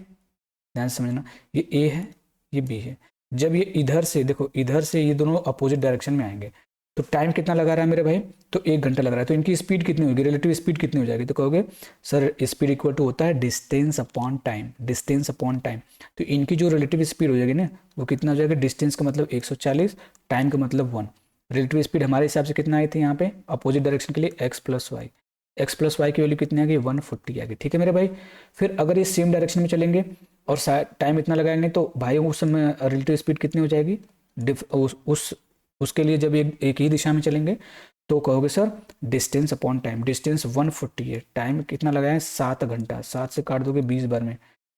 ध्यान से समझना, ये ए है ये बी है। जब ये इधर से देखो, इधर से ये दोनों अपोजिट डायरेक्शन में आएंगे तो टाइम कितना लगा रहा है मेरे भाई? तो 1 घंटा लग रहा है। तो इनकी स्पीड कितनी होगी? रिलेटिव स्पीड कितनी हो जाएगी? तो कहोगे सर स्पीड इक्वल टू होता है distance upon time, distance upon time. तो इनकी जो रिलेटिव स्पीड हो जाएगी ना वो कितना हो जाएगा? डिस्टेंस का मतलब 140, टाइम का मतलब 1। रिलेटिव स्पीड हमारे हिसाब से कितना आई थी यहाँ पे अपोजिट डायरेक्शन के लिए? X plus y, x plus y की वैल्यू कितनी आ गई? 140 आ गई, ठीक है मेरे भाई। फिर अगर ये सेम डायरेक्शन में चलेंगे और टाइम इतना लगाएंगे तो भाई उस समय रिलेटिव स्पीड कितनी हो जाएगी? उसके लिए जब एक ही दिशा में चलेंगे तो कहोगे sir distance upon time, distance 140 है, टाइम कितना लगाए? 7 घंटा, 7 से काट दोगे 20 बार में।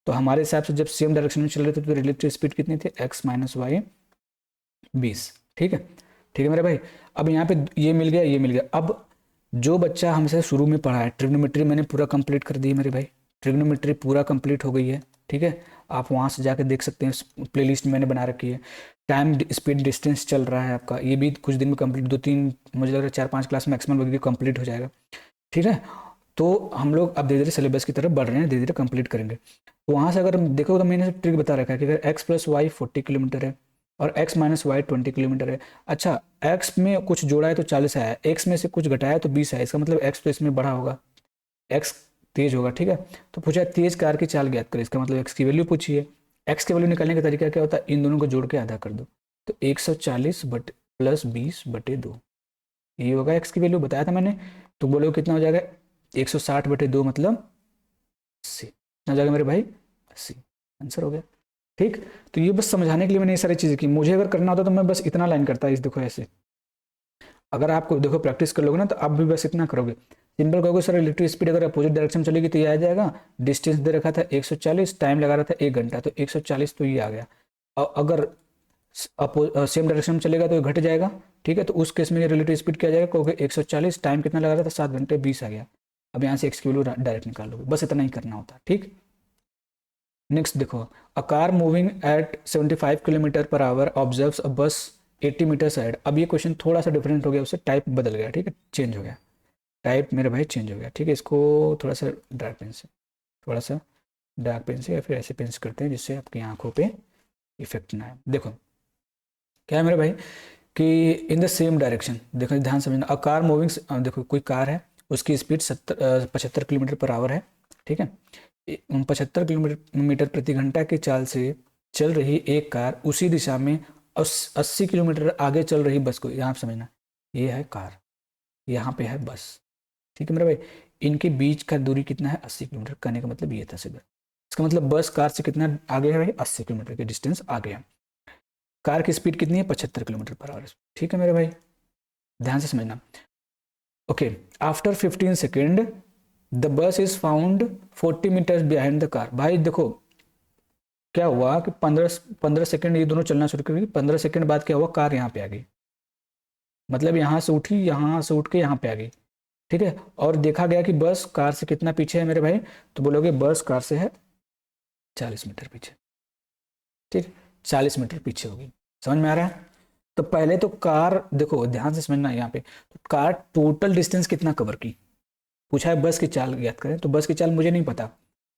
तो हमारे हिसाब से जब सेम डायरेक्शन में चल रहे थे तो रिलेटिव स्पीड कितनी थी? एक्स माइनस वाई 20, ठीक है, ठीक है मेरे भाई। अब यहाँ पे ये मिल गया, ये मिल गया। अब जो बच्चा हमसे शुरू में पढ़ा है ट्रिग्नोमेट्री मैंने पूरा कंप्लीट कर दी है मेरे भाई, ट्रिग्नोमेट्री पूरा कंप्लीट हो गई है, ठीक है। आप वहाँ से जाकर देख सकते हैं, प्लेलिस्ट मैंने बना रखी है। टाइम स्पीड डिस्टेंस चल रहा है आपका, ये भी कुछ दिन में कंप्लीट, 2-3 मुझे लग रहा है 4-5 क्लास मैक्सिमम लगेगी कंप्लीट हो जाएगा, ठीक है। तो हम लोग अब धीरे धीरे सिलेबस की तरफ बढ़ रहे हैं, धीरे धीरे कंप्लीट करेंगे। तो वहाँ से अगर देखो तो मैंने ट्रिक बता रखा है कि अगर एक्स प्लस वाई 40 किलोमीटर है और x माइनस वाई 20 किलोमीटर है, अच्छा x में कुछ जोड़ा है तो 40 आया, x में से कुछ घटाया तो 20 है, इसका मतलब x तो इसमें बढ़ा होगा, x तेज होगा, ठीक है। तो पूछा तेज कार की चाल ज्ञात करें, इसका मतलब x की वैल्यू पूछी है। x की वैल्यू निकालने का तरीका क्या होता है? इन दोनों को जोड़ के आधा कर दो, तो 140 बट प्लस 20/2 ये होगा x की वैल्यू, बताया था मैंने। तो बोलो कितना हो जाएगा? 160/2 मतलब 80, कितना हो जाएगा मेरे भाई? 80, आंसर हो गया, ठीक। तो ये बस समझाने के लिए मैंने ये सारी चीज़ें की। मुझे अगर करना होता तो मैं बस इतना लाइन करता, इस देखो ऐसे। अगर आपको देखो प्रैक्टिस कर लोगे ना तो आप भी बस इतना करोगे, सिंपल कहोगे सर इलेक्ट्रिक स्पीड अगर अपोजिट डायरेक्शन चलेगी तो ये आ जाएगा, डिस्टेंस दे रखा था 140, टाइम लगा रहा था 1 घंटा, तो 140 तो ये आ गया। और अगर सेम डायरेक्शन में चलेगा तो ये घट जाएगा, ठीक है। तो उस केस में रिलेटिव स्पीड क्या आ जाएगा? कहोगे 140, टाइम कितना लगा रहा था? 7 घंटे 20 आ गया। अब यहाँ से एक्स की वैल्यू डायरेक्ट निकाल लोगे, बस इतना ही करना होता है, ठीक। नेक्स्ट देखो, a car moving at 75 kilometre per hour observes a bus 80 metres ahead. अब ये क्वेश्चन थोड़ा सा डिफरेंट हो गया, उससे टाइप बदल गया, ठीक है, चेंज हो गया, टाइप मेरे भाई चेंज हो गया, ठीक है। इसको थोड़ा सा डार्क पेन से, थोड़ा सा डार्क पेन से या फिर ऐसे पेन से करते हैं जिससे आपकी आंखों पे इफेक्ट ना आए। देखो क्या है मेरे भाई कि इन द सेम डायरेक्शन, देखो ध्यान समझना, अ कार मूविंग, देखो कोई कार है उसकी स्पीड 75 किलोमीटर पर आवर है, ठीक है। 75 किलोमीटर प्रति घंटा की चाल से चल रही एक कार उसी दिशा में 80 किलोमीटर आगे चल रही बस को, यहाँ समझना, ये है कार, यहाँ पे है बस, ठीक है मेरे भाई। इनके बीच का दूरी कितना है? 80 किलोमीटर, कहने का मतलब ये था सीधा। इसका मतलब बस कार से कितना आगे है भाई? 80 किलोमीटर के डिस्टेंस आगे है। कार की स्पीड कितनी है? 75 किलोमीटर पर आवर, ठीक है मेरे भाई, ध्यान से समझना। Okay, after 15 second the bus is found 40 metres behind the car. भाई देखो क्या हुआ कि 15 सेकेंड ये दोनों चलना शुरू कर गई, 15 सेकेंड बाद क्या हुआ? कार यहाँ पे आ गई, मतलब यहाँ से उठी, यहाँ से उठ के यहाँ पे आ गई, ठीक है। और देखा गया कि बस कार से कितना पीछे है मेरे भाई? तो बोलोगे बस कार से है 40 मीटर पीछे, ठीक, 40 मीटर पीछे होगी, समझ में आ रहा है? तो पहले तो कार देखो ध्यान से समझना, यहाँ पे तो कार टोटल डिस्टेंस कितना कवर की, पूछा है बस की चाल ज्ञात करें। तो बस की चाल मुझे नहीं पता,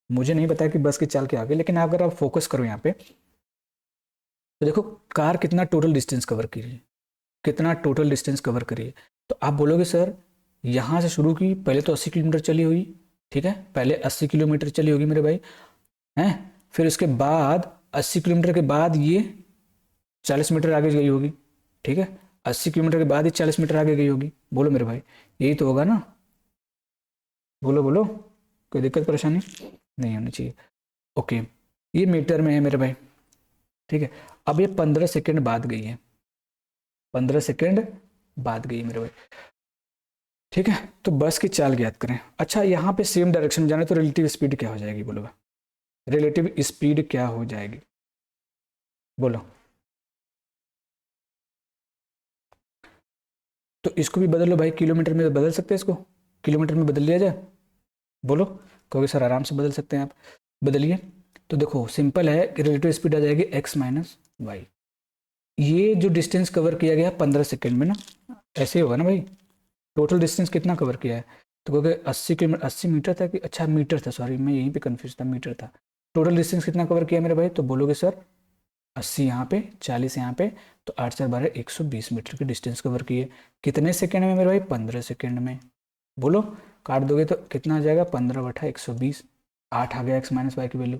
मुझे नहीं पता कि बस की चाल क्या आगे, लेकिन अगर आप फोकस करो यहाँ पे तो देखो कार कितना टोटल डिस्टेंस कवर की है, कितना टोटल डिस्टेंस कवर करी है। तो आप बोलोगे सर यहाँ से शुरू की, पहले तो 80 किलोमीटर चली हुई, ठीक है, पहले 80 किलोमीटर चली होगी मेरे भाई, हैं, फिर उसके बाद 80 किलोमीटर के बाद ये 40 मीटर आगे गई होगी, ठीक है, 80 किलोमीटर के बाद ये 40 मीटर आगे गई होगी। बोलो मेरे भाई, यही तो होगा ना? बोलो बोलो, कोई दिक्कत परेशानी नहीं होनी चाहिए। ओके, ये मीटर में है मेरे भाई, ठीक है। अब ये 15 सेकेंड बाद गई है, 15 सेकेंड बाद गई मेरे भाई, ठीक है। तो बस की चाल ज्ञात करें। अच्छा, यहाँ पे सेम डायरेक्शन जाने तो रिलेटिव स्पीड क्या हो जाएगी? बोलो, रिलेटिव स्पीड क्या हो जाएगी? बोलो। तो इसको भी बदल लो भाई, किलोमीटर में बदल सकते हैं इसको, किलोमीटर में बदल लिया जाए। बोलो, कहोगे सर आराम से बदल सकते हैं आप, बदलिए। तो देखो सिंपल है कि रिलेटिव स्पीड आ जाएगी x माइनस वाई। ये जो डिस्टेंस कवर किया गया 15 सेकेंड में ना, ऐसे ही होगा ना भाई, टोटल डिस्टेंस कितना कवर किया है? तो कहोगे 80 किलोमीटर, 80 मीटर था कि, अच्छा मीटर था, सॉरी मैं यहीं पे कंफ्यूज था, मीटर था। टोटल डिस्टेंस कितना कवर किया मेरे भाई? तो बोलोगे सर 80 यहाँ पे, 40 यहाँ पे, तो 8 4 12 120 मीटर की डिस्टेंस कवर किए। कितने सेकेंड में मेरे भाई? 15 सेकेंड में। बोलो, काट दोगे तो कितना आ जाएगा? 15 बटा 120, 8 आ गया x माइनस वाई की वैल्यू।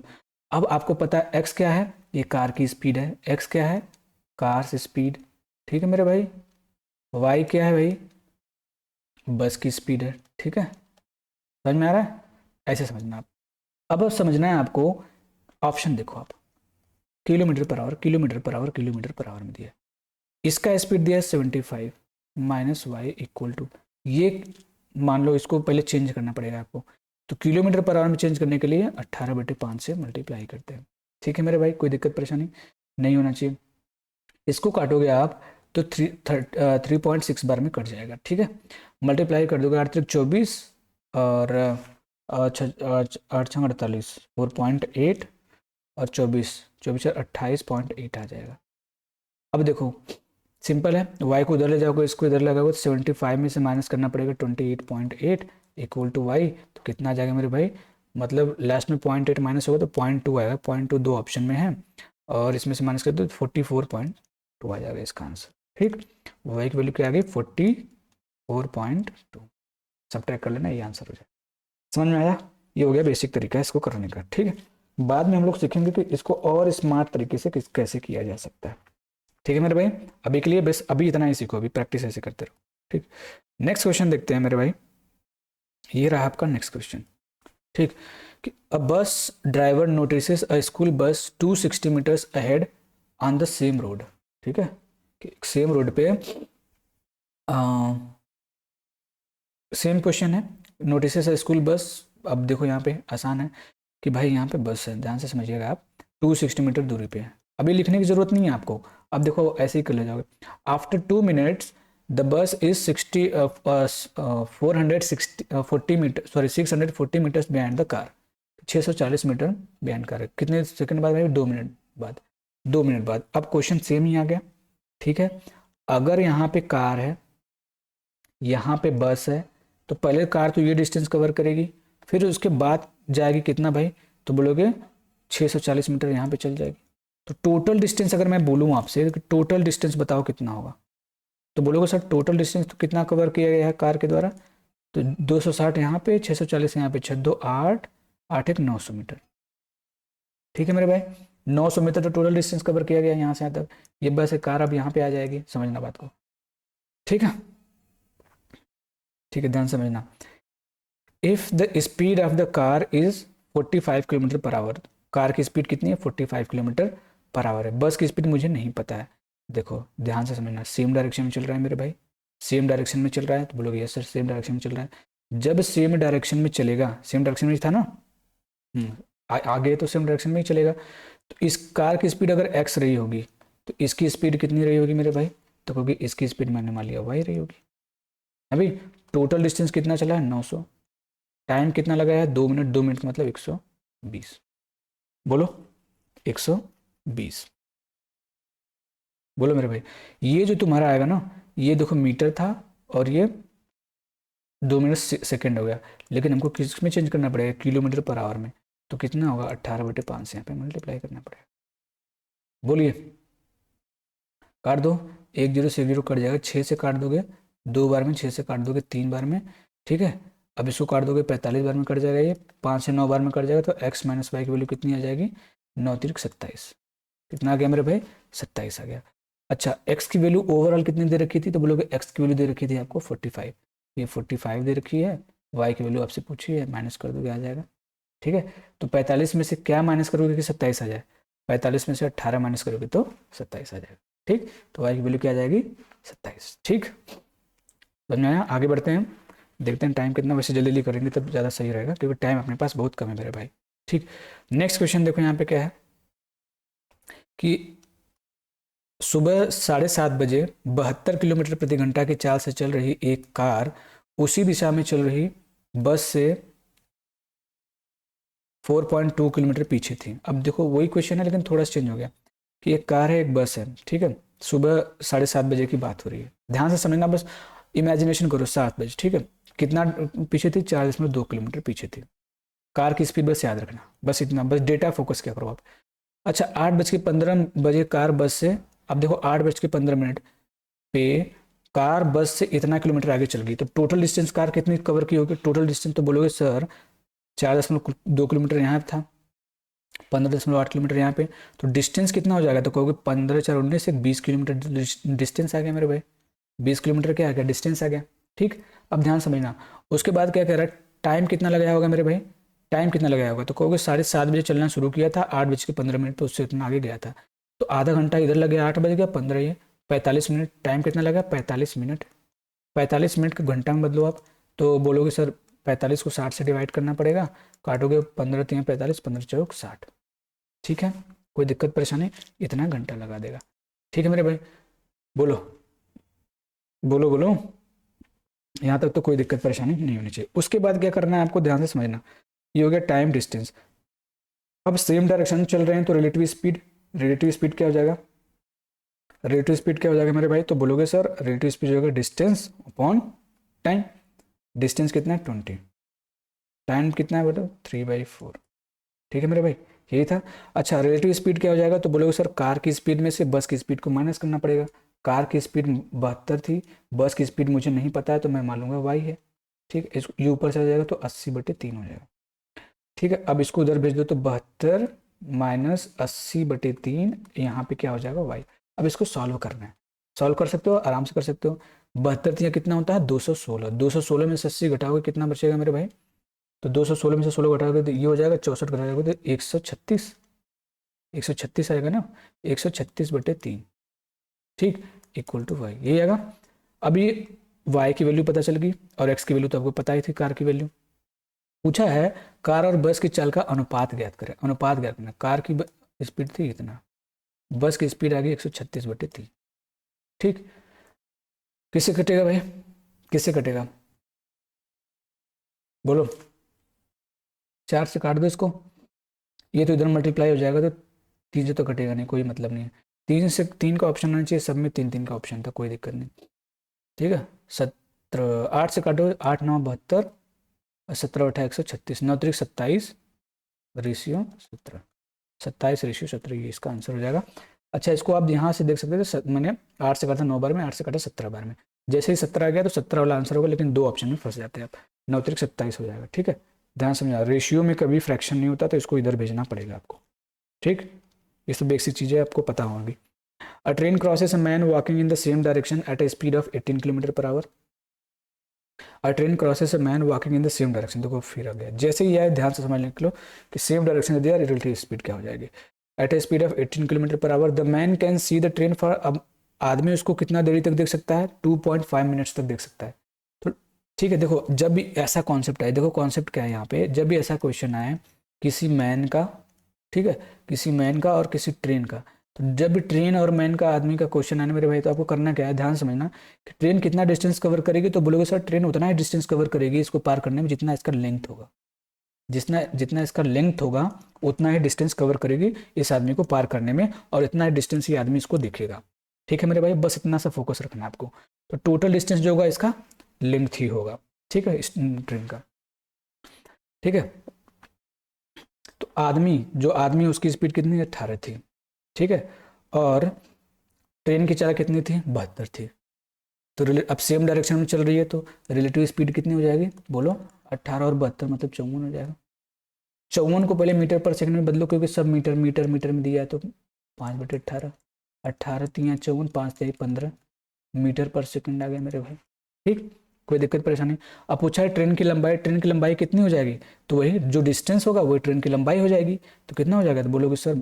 अब आपको पता है x क्या है? ये कार की स्पीड है। x क्या है? कार से स्पीड, ठीक है मेरे भाई। y क्या है भाई? बस की स्पीड है, ठीक है। समझ में आ रहा है? ऐसे समझना आप। अब समझना है आपको, ऑप्शन देखो आप, kilometre per our, kilometre per our, kilometre per our में दिया है। इसका स्पीड दिया है 75 माइनस वाई इक्वल टू, ये मान लो इसको पहले चेंज करना पड़ेगा आपको। तो किलोमीटर पर आवर में चेंज करने के लिए 18/5 से मल्टीप्लाई करते हैं, ठीक है मेरे भाई, कोई दिक्कत परेशानी नहीं होना चाहिए। इसको काटोगे आप तो 3.6 बार में कट जाएगा, ठीक है। मल्टीप्लाई कर दोगे 8×3 = 24 और 8×6 = 48, 4.8 और 24, 24 28.8 आ जाएगा। अब देखो सिंपल है, y को उधर ले जाओगे, इसको इधर लगाओगे तो 75 में से माइनस करना पड़ेगा 28.8 इक्वल टू वाई, तो कितना आ जाएगा मेरे भाई? मतलब लास्ट में 0.8 माइनस होगा तो 0.2 आएगा, 0.2 दो ऑप्शन में है, और इसमें से माइनस कर दो तो 44.2 आ जाएगा इसका आंसर, ठीक। वाई की वैल्यू क्या आ गई? 44.2, सब्ट्रैक्ट कर लेना, ये आंसर हो जाएगा। समझ में आया? ये हो गया बेसिक तरीका है इसको करने का, ठीक है। बाद में हम लोग सीखेंगे कि इसको और स्मार्ट तरीके से कैसे किया जा सकता है, ठीक है मेरे भाई। अभी के लिए बस अभी इतना ही सीखो, अभी प्रैक्टिस ऐसे करते रहो, ठीक। नेक्स्ट क्वेश्चन देखते हैं मेरे भाई, ये रहा आपका नेक्स्ट क्वेश्चन, ठीक। कि अ bus driver notices a school bus 260 metres ahead on the same road, ठीक है, कि सेम रोड पे, सेम क्वेश्चन है, नोटिसेस अ स्कूल बस। अब देखो यहाँ पे आसान है कि भाई यहाँ पे बस है, ध्यान से समझिएगा आप, 260 मीटर दूरी पे है, अभी लिखने की जरूरत नहीं है आपको। अब देखो ऐसे ही कर ले जाओगे, after 2 minutes the bus is 640 metres behind the car, 640 metre behind car है। कितने सेकंड बाद भाई? 2 मिनट बाद, 2 मिनट बाद। अब क्वेश्चन सेम ही आ गया, ठीक है। अगर यहाँ पे कार है, यहाँ पे बस है, तो पहले कार तो ये डिस्टेंस कवर करेगी, फिर उसके बाद जाएगी कितना भाई? तो बोलोगे 640 मीटर यहाँ पे चल जाएगी। तो टोटल डिस्टेंस अगर मैं बोलूँ आपसे कि टोटल डिस्टेंस बताओ कितना होगा, तो बोलोगे सर टोटल डिस्टेंस तो कितना कवर किया गया है कार के द्वारा? तो 260 यहाँ पे, 640 यहाँ पे, 6 2 8, 8 1 900 मीटर, ठीक है मेरे भाई। 900 मीटर तो टोटल डिस्टेंस कवर किया गया यहाँ से यहाँ तक। ये बस है, कार अब यहाँ पे आ जाएगी, समझना बात को, ठीक है, ठीक है, ध्यान समझना। If the speed of the car is 45 kilometre per our, car की स्पीड कितनी है? 45 किलोमीटर पर आवर है। बस की स्पीड मुझे नहीं पता है, देखो ध्यान से समझना, सेम डायरेक्शन में चल रहा है मेरे भाई, सेम डायरेक्शन में चल रहा है, तो बोलोगे यस सर सेम डायरेक्शन में चल रहा है। जब सेम डायरेक्शन में चलेगा, सेम डायरेक्शन में था ना, आगे तो सेम डायरेक्शन में ही चलेगा, तो इस कार की स्पीड अगर एक्स रही होगी तो इसकी स्पीड कितनी रही होगी मेरे भाई? तो क्योंकि इसकी स्पीड मैंने मान लिया वाई रही होगी। अभी टोटल डिस्टेंस कितना चला है? 900, टाइम कितना लगा है? 2 मिनट, 2 मिनट मतलब 120, बोलो 120, बोलो मेरे भाई। ये जो तुम्हारा आएगा ना, ये देखो मीटर था और ये 2 मिनट सेकेंड हो गया, लेकिन हमको किस में चेंज करना पड़ेगा? किलोमीटर पर आवर में। तो कितना होगा? 18/5 से यहाँ पे मल्टीप्लाई करना पड़ेगा। बोलिए, काट दो, 1 0 से 1 0 कट जाएगा, 6 से काट दोगे 2 बार में, 6 से काट दोगे 3 बार में, ठीक है। अब इसको काट दोगे 45 बार में कट जाएगा, ये 5 से 9 बार में कट जाएगा, तो x माइनस वाई की वैल्यू कितनी आ जाएगी, 9 तिरक 27। कितना आ गया मेरे भाई, 27 आ गया। अच्छा, x की वैल्यू ओवरऑल कितनी दे रखी थी, तो बोलोगे x की वैल्यू दे रखी थी आपको 45, ये 45 दे रखी है, y की वैल्यू आपसे पूछी है, माइनस कर दोगे आ जाएगा, ठीक है। तो 45 में से क्या माइनस करोगे कि 27 आ जाए, 45 में से 18 माइनस करोगे तो 27 आ जाएगा, ठीक। तो y की वैल्यू क्या आ जाएगी, 27, ठीक। समझ में आया, आगे बढ़ते हैं, देखते हैं टाइम कितना, वैसे जल्दी जल्दी करेंगे तब ज़्यादा सही रहेगा, क्योंकि टाइम अपने पास बहुत कम है मेरे भाई, ठीक। नेक्स्ट क्वेश्चन देखो यहाँ पे क्या है कि सुबह 7:30 बजे 72 किलोमीटर प्रति घंटा की चाल से चल रही एक कार उसी दिशा में चल रही बस से 4.2 किलोमीटर पीछे थी। अब देखो वही क्वेश्चन है लेकिन थोड़ा सा चेंज हो गया कि एक कार है, एक बस है, ठीक है। सुबह 7:30 बजे की बात हो रही है, ध्यान से समझना, बस इमेजिनेशन करो 7 बजे, ठीक है। कितना पीछे थी, 4.2 किलोमीटर पीछे थी। कार की स्पीड बस याद रखना, बस इतना, बस डेटा फोकस क्या करो आप। अच्छा, 8:15 कार बस से, अब देखो 8:15 पे कार बस से इतना किलोमीटर आगे चल गई, तो टोटल डिस्टेंस कार कितनी कवर की होगी, टोटल डिस्टेंस तो बोलोगे सर 4.2 किलोमीटर यहाँ था, 15.8 किलोमीटर यहाँ पे, तो डिस्टेंस कितना हो जाएगा, तो कहोगे 15 4 19 से 20 किलोमीटर डिस्टेंस आ गया मेरे भाई, 20 किलोमीटर क्या आ गया, डिस्टेंस आ गया, ठीक। अब ध्यान समझना, उसके बाद क्या कह रहा है, टाइम कितना लगाया होगा मेरे भाई, टाइम कितना लगाया होगा, तो कहोगे 7:30 बजे चलना शुरू किया था, 8:15 तो उससे इतना आगे गया था, तो आधा घंटा इधर लग गया, 8 बज गया 15, ये 45 मिनट, टाइम कितना लगा 45 मिनट, 45 मिनट को घंटा में बदलो आप, तो बोलोगे सर 45 को 60 से डिवाइड करना पड़ेगा, काटोगे 15 3 45, 15 चौक 60, ठीक है। कोई दिक्कत परेशानी, इतना घंटा लगा देगा, ठीक है मेरे भाई। बोलो बोलो बोलो, यहाँ तक तो कोई दिक्कत परेशानी नहीं होनी चाहिए। उसके बाद क्या करना है आपको, ध्यान से समझना, ये हो गया टाइम डिस्टेंस। अब सेम डायरेक्शन में चल रहे हैं तो रिलेटिव स्पीड, रिलेटिव स्पीड क्या हो जाएगा, रिलेटिव स्पीड क्या हो जाएगा मेरे भाई, तो बोलोगे सर रिलेटिव स्पीड हो जाएगा डिस्टेंस अपॉन टाइम। डिस्टेंस कितना है 20, टाइम कितना है बोलो 3/4, ठीक है मेरे भाई, यही था। अच्छा, रिलेटिव स्पीड क्या हो जाएगा, तो बोलोगे सर कार की स्पीड में से बस की स्पीड को माइनस करना पड़ेगा, कार की स्पीड 72 थी, बस की स्पीड मुझे नहीं पता है तो मैं मान लूंगा वाई है, ठीक है। ये ऊपर से आ जाएगा तो 80/3 हो जाएगा, ठीक है। अब इसको उधर भेज दो तो 72 माइनस 80/3, यहाँ पे क्या हो जाएगा वाई। अब इसको सॉल्व करना है, सॉल्व कर सकते हो, आराम से कर सकते हो। 72 कितना होता है 216, 216 में से 80 घटाओगे कितना बचेगा मेरे भाई, तो 216 में से 16 घटाओगे तो ये हो जाएगा 64 घटाओगे तो 136, 136 आएगा ना, 136/3, ठीक, इक्वल टू वाई, यही आएगा। अभी वाई की वैल्यू पता चल गई और एक्स की वैल्यू तो आपको पता ही थी, कार की वैल्यू। पूछा है कार और बस की चाल का अनुपात ज्ञात करें, अनुपात ज्ञात करना, कार की स्पीड थी इतना, बस की स्पीड आ गई 136/3, ठीक। किससे कटेगा भाई, किससे कटेगा, बोलो, 4 से काट दो इसको, ये तो इधर मल्टीप्लाई हो जाएगा, तो 3 से तो कटेगा नहीं, कोई मतलब नहीं है। 3 का ऑप्शन आना चाहिए, सब में 3 का ऑप्शन था, कोई दिक्कत नहीं, ठीक है। 17, 8 से काटो, 8 9 72, 17 8 136, 9 3 27 रेशियो 17, 27/17, ये इसका आंसर हो जाएगा। अच्छा, इसको आप यहाँ से देख सकते थे, मैंने 8 से काटा 9 बार में, 8 से काटा 17 बार में, जैसे ही 17 आ गया तो 17 वाला आंसर होगा, लेकिन 2 ऑप्शन में फंस जाते हैं आप, 9 3 27 हो जाएगा, ठीक है। ध्यान समझना, रेशियो में कभी फ्रैक्शन नहीं होता, तो इसको इधर भेजना पड़ेगा आपको, ठीक। ये सब बेसिक चीज़ें आपको पता होंगी। अ train crosses a man walking in the same direction at a speed of 18 km/h। A train crosses a man walking in the same direction, देखो फिर आ गया, जैसे ही आए ध्यान से समझ लो कि सेम डायरेक्शन दिया, रिलेटिव स्पीड क्या हो जाएगी, at a speed of 18 km/h the man can see the train for, अब आदमी उसको कितना देरी तक देख सकता है, 2.5 मिनट्स तक देख सकता है, तो ठीक है। देखो जब भी ऐसा कॉन्सेप्ट आए, देखो कॉन्सेप्ट क्या है यहाँ पे, जब भी ऐसा क्वेश्चन आए किसी मैन का, ठीक है, किसी मैन का और किसी ट्रेन का, तो जब भी ट्रेन और मैन का आदमी का क्वेश्चन आने मेरे भाई, तो आपको करना क्या है, ध्यान समझना कि ट्रेन कितना डिस्टेंस कवर करेगी, तो बोलोगे सर ट्रेन उतना ही डिस्टेंस कवर करेगी इसको पार करने में जितना इसका लेंथ होगा, जितना जितना इसका लेंथ होगा उतना ही डिस्टेंस कवर करेगी इस आदमी को पार करने में, और इतना ही डिस्टेंस ये आदमी इसको दिखेगा, ठीक है मेरे भाई, बस इतना सा फोकस रखना है आपको। तो टोटल डिस्टेंस जो होगा इसका लेंथ ही होगा, ठीक है, इस ट्रेन का, ठीक है। तो आदमी उसकी स्पीड कितनी, 18 थी, ठीक है, और ट्रेन की चाल कितनी थी, 72 थी, तो अब सेम डायरेक्शन में चल रही है तो रिलेटिव स्पीड कितनी हो जाएगी बोलो, 18 और 72 मतलब 54 हो जाएगा। 54 को पहले मीटर पर सेकंड में बदलो क्योंकि सब मीटर मीटर मीटर में दिया है, तो 5/18, 18 3 54, 5 3 15 मीटर पर सेकंड आ गया मेरे भाई। ठीक, कोई दिक्कत परेशानी। अब पूछा है ट्रेन की लंबाई, ट्रेन की लंबाई कितनी हो जाएगी, तो वही जो डिस्टेंस होगा वही ट्रेन की लंबाई हो जाएगी। तो कितना हो जाएगा, तो बोलोगे सर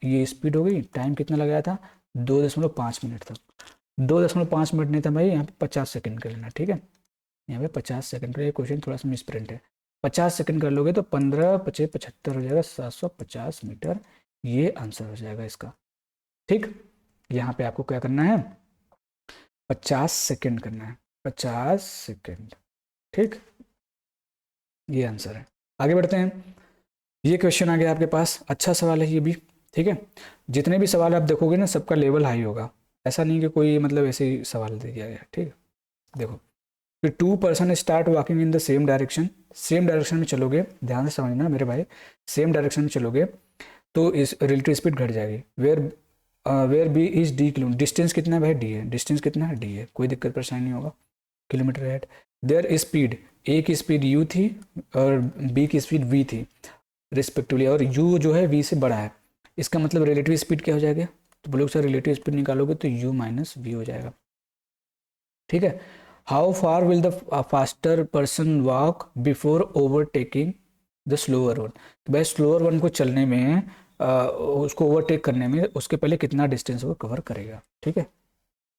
ये स्पीड हो गई, टाइम कितना लगाया था 2.5 मिनट तक। 2.5 मिनट नहीं था भाई, यहाँ पे 50 सेकंड कर लेना। ठीक है, यहाँ पे 50 सेकंड का, ये क्वेश्चन थोड़ा सा मिसप्रिंट है। 50 सेकंड कर लोगे तो 15 5 75 हो जाएगा, 750 मीटर, ये आंसर हो जाएगा इसका। ठीक, यहाँ पे आपको क्या करना है, 50 सेकंड करना है, 50 सेकंड। ठीक, ये आंसर है। आगे बढ़ते हैं, ये क्वेश्चन आ गया आपके पास, अच्छा सवाल है ये भी। ठीक है, जितने भी सवाल आप देखोगे ना सबका लेवल हाई होगा, ऐसा नहीं कि कोई मतलब ऐसे ही सवाल दे दिया गया। ठीक है, देखो, फिर 2 person start walking in the same direction, same direction में चलोगे, ध्यान से समझना मेरे भाई, सेम डायरेक्शन में चलोगे तो इस रिलेटिव स्पीड घट जाएगी। Where B is D kilometre, distance कितना है भाई, डी है, डिस्टेंस कितना है, डी है, कोई दिक्कत परेशानी नहीं होगा, किलोमीटर हेड। देयर स्पीड, ए की स्पीड यू थी और बी की स्पीड वी थी रिस्पेक्टिवली, और यू जो है वी से बड़ा है, इसका मतलब रिलेटिव स्पीड क्या हो जाएगा, तो बोलोगे सर रिलेटिव स्पीड निकालोगे तो यू माइनस वी हो जाएगा। ठीक है, how far will the faster person walk before overtaking the slower one, तो भाई स्लोअर वन को चलने में उसको ओवरटेक करने में उसके पहले कितना डिस्टेंस वो कवर करेगा। ठीक है,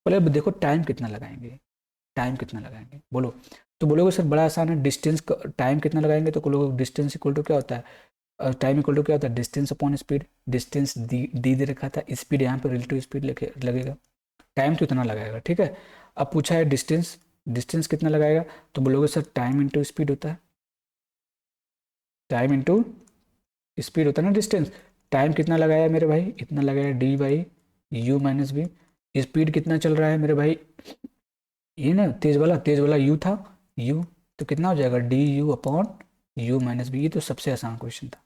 पहले देखो टाइम कितना लगाएंगे, टाइम कितना लगाएंगे बोलो, तो बोलोगे सर बड़ा आसान है, डिस्टेंस टाइम कितना लगाएंगे, तो बोलोगे डिस्टेंस इक्वल टू क्या होता है, टाइम इक्वल टू क्या होता है, distance upon speed, distance D दे रखा था, स्पीड यहाँ पर रिलेटिव स्पीड लगेगा, टाइम तो इतना लगाएगा। ठीक है, अब पूछा है डिस्टेंस, डिस्टेंस कितना लगाएगा, तो बोलोगे सर टाइम इंटू स्पीड होता है, टाइम इंटू स्पीड होता है ना डिस्टेंस। टाइम कितना लगाया मेरे भाई, इतना लगाया D by U minus B. Speed कितना चल रहा है मेरे भाई, ये ना तेज वाला यू था, यू, तो कितना हो जाएगा D U upon U minus B. ये तो सबसे आसान क्वेश्चन था।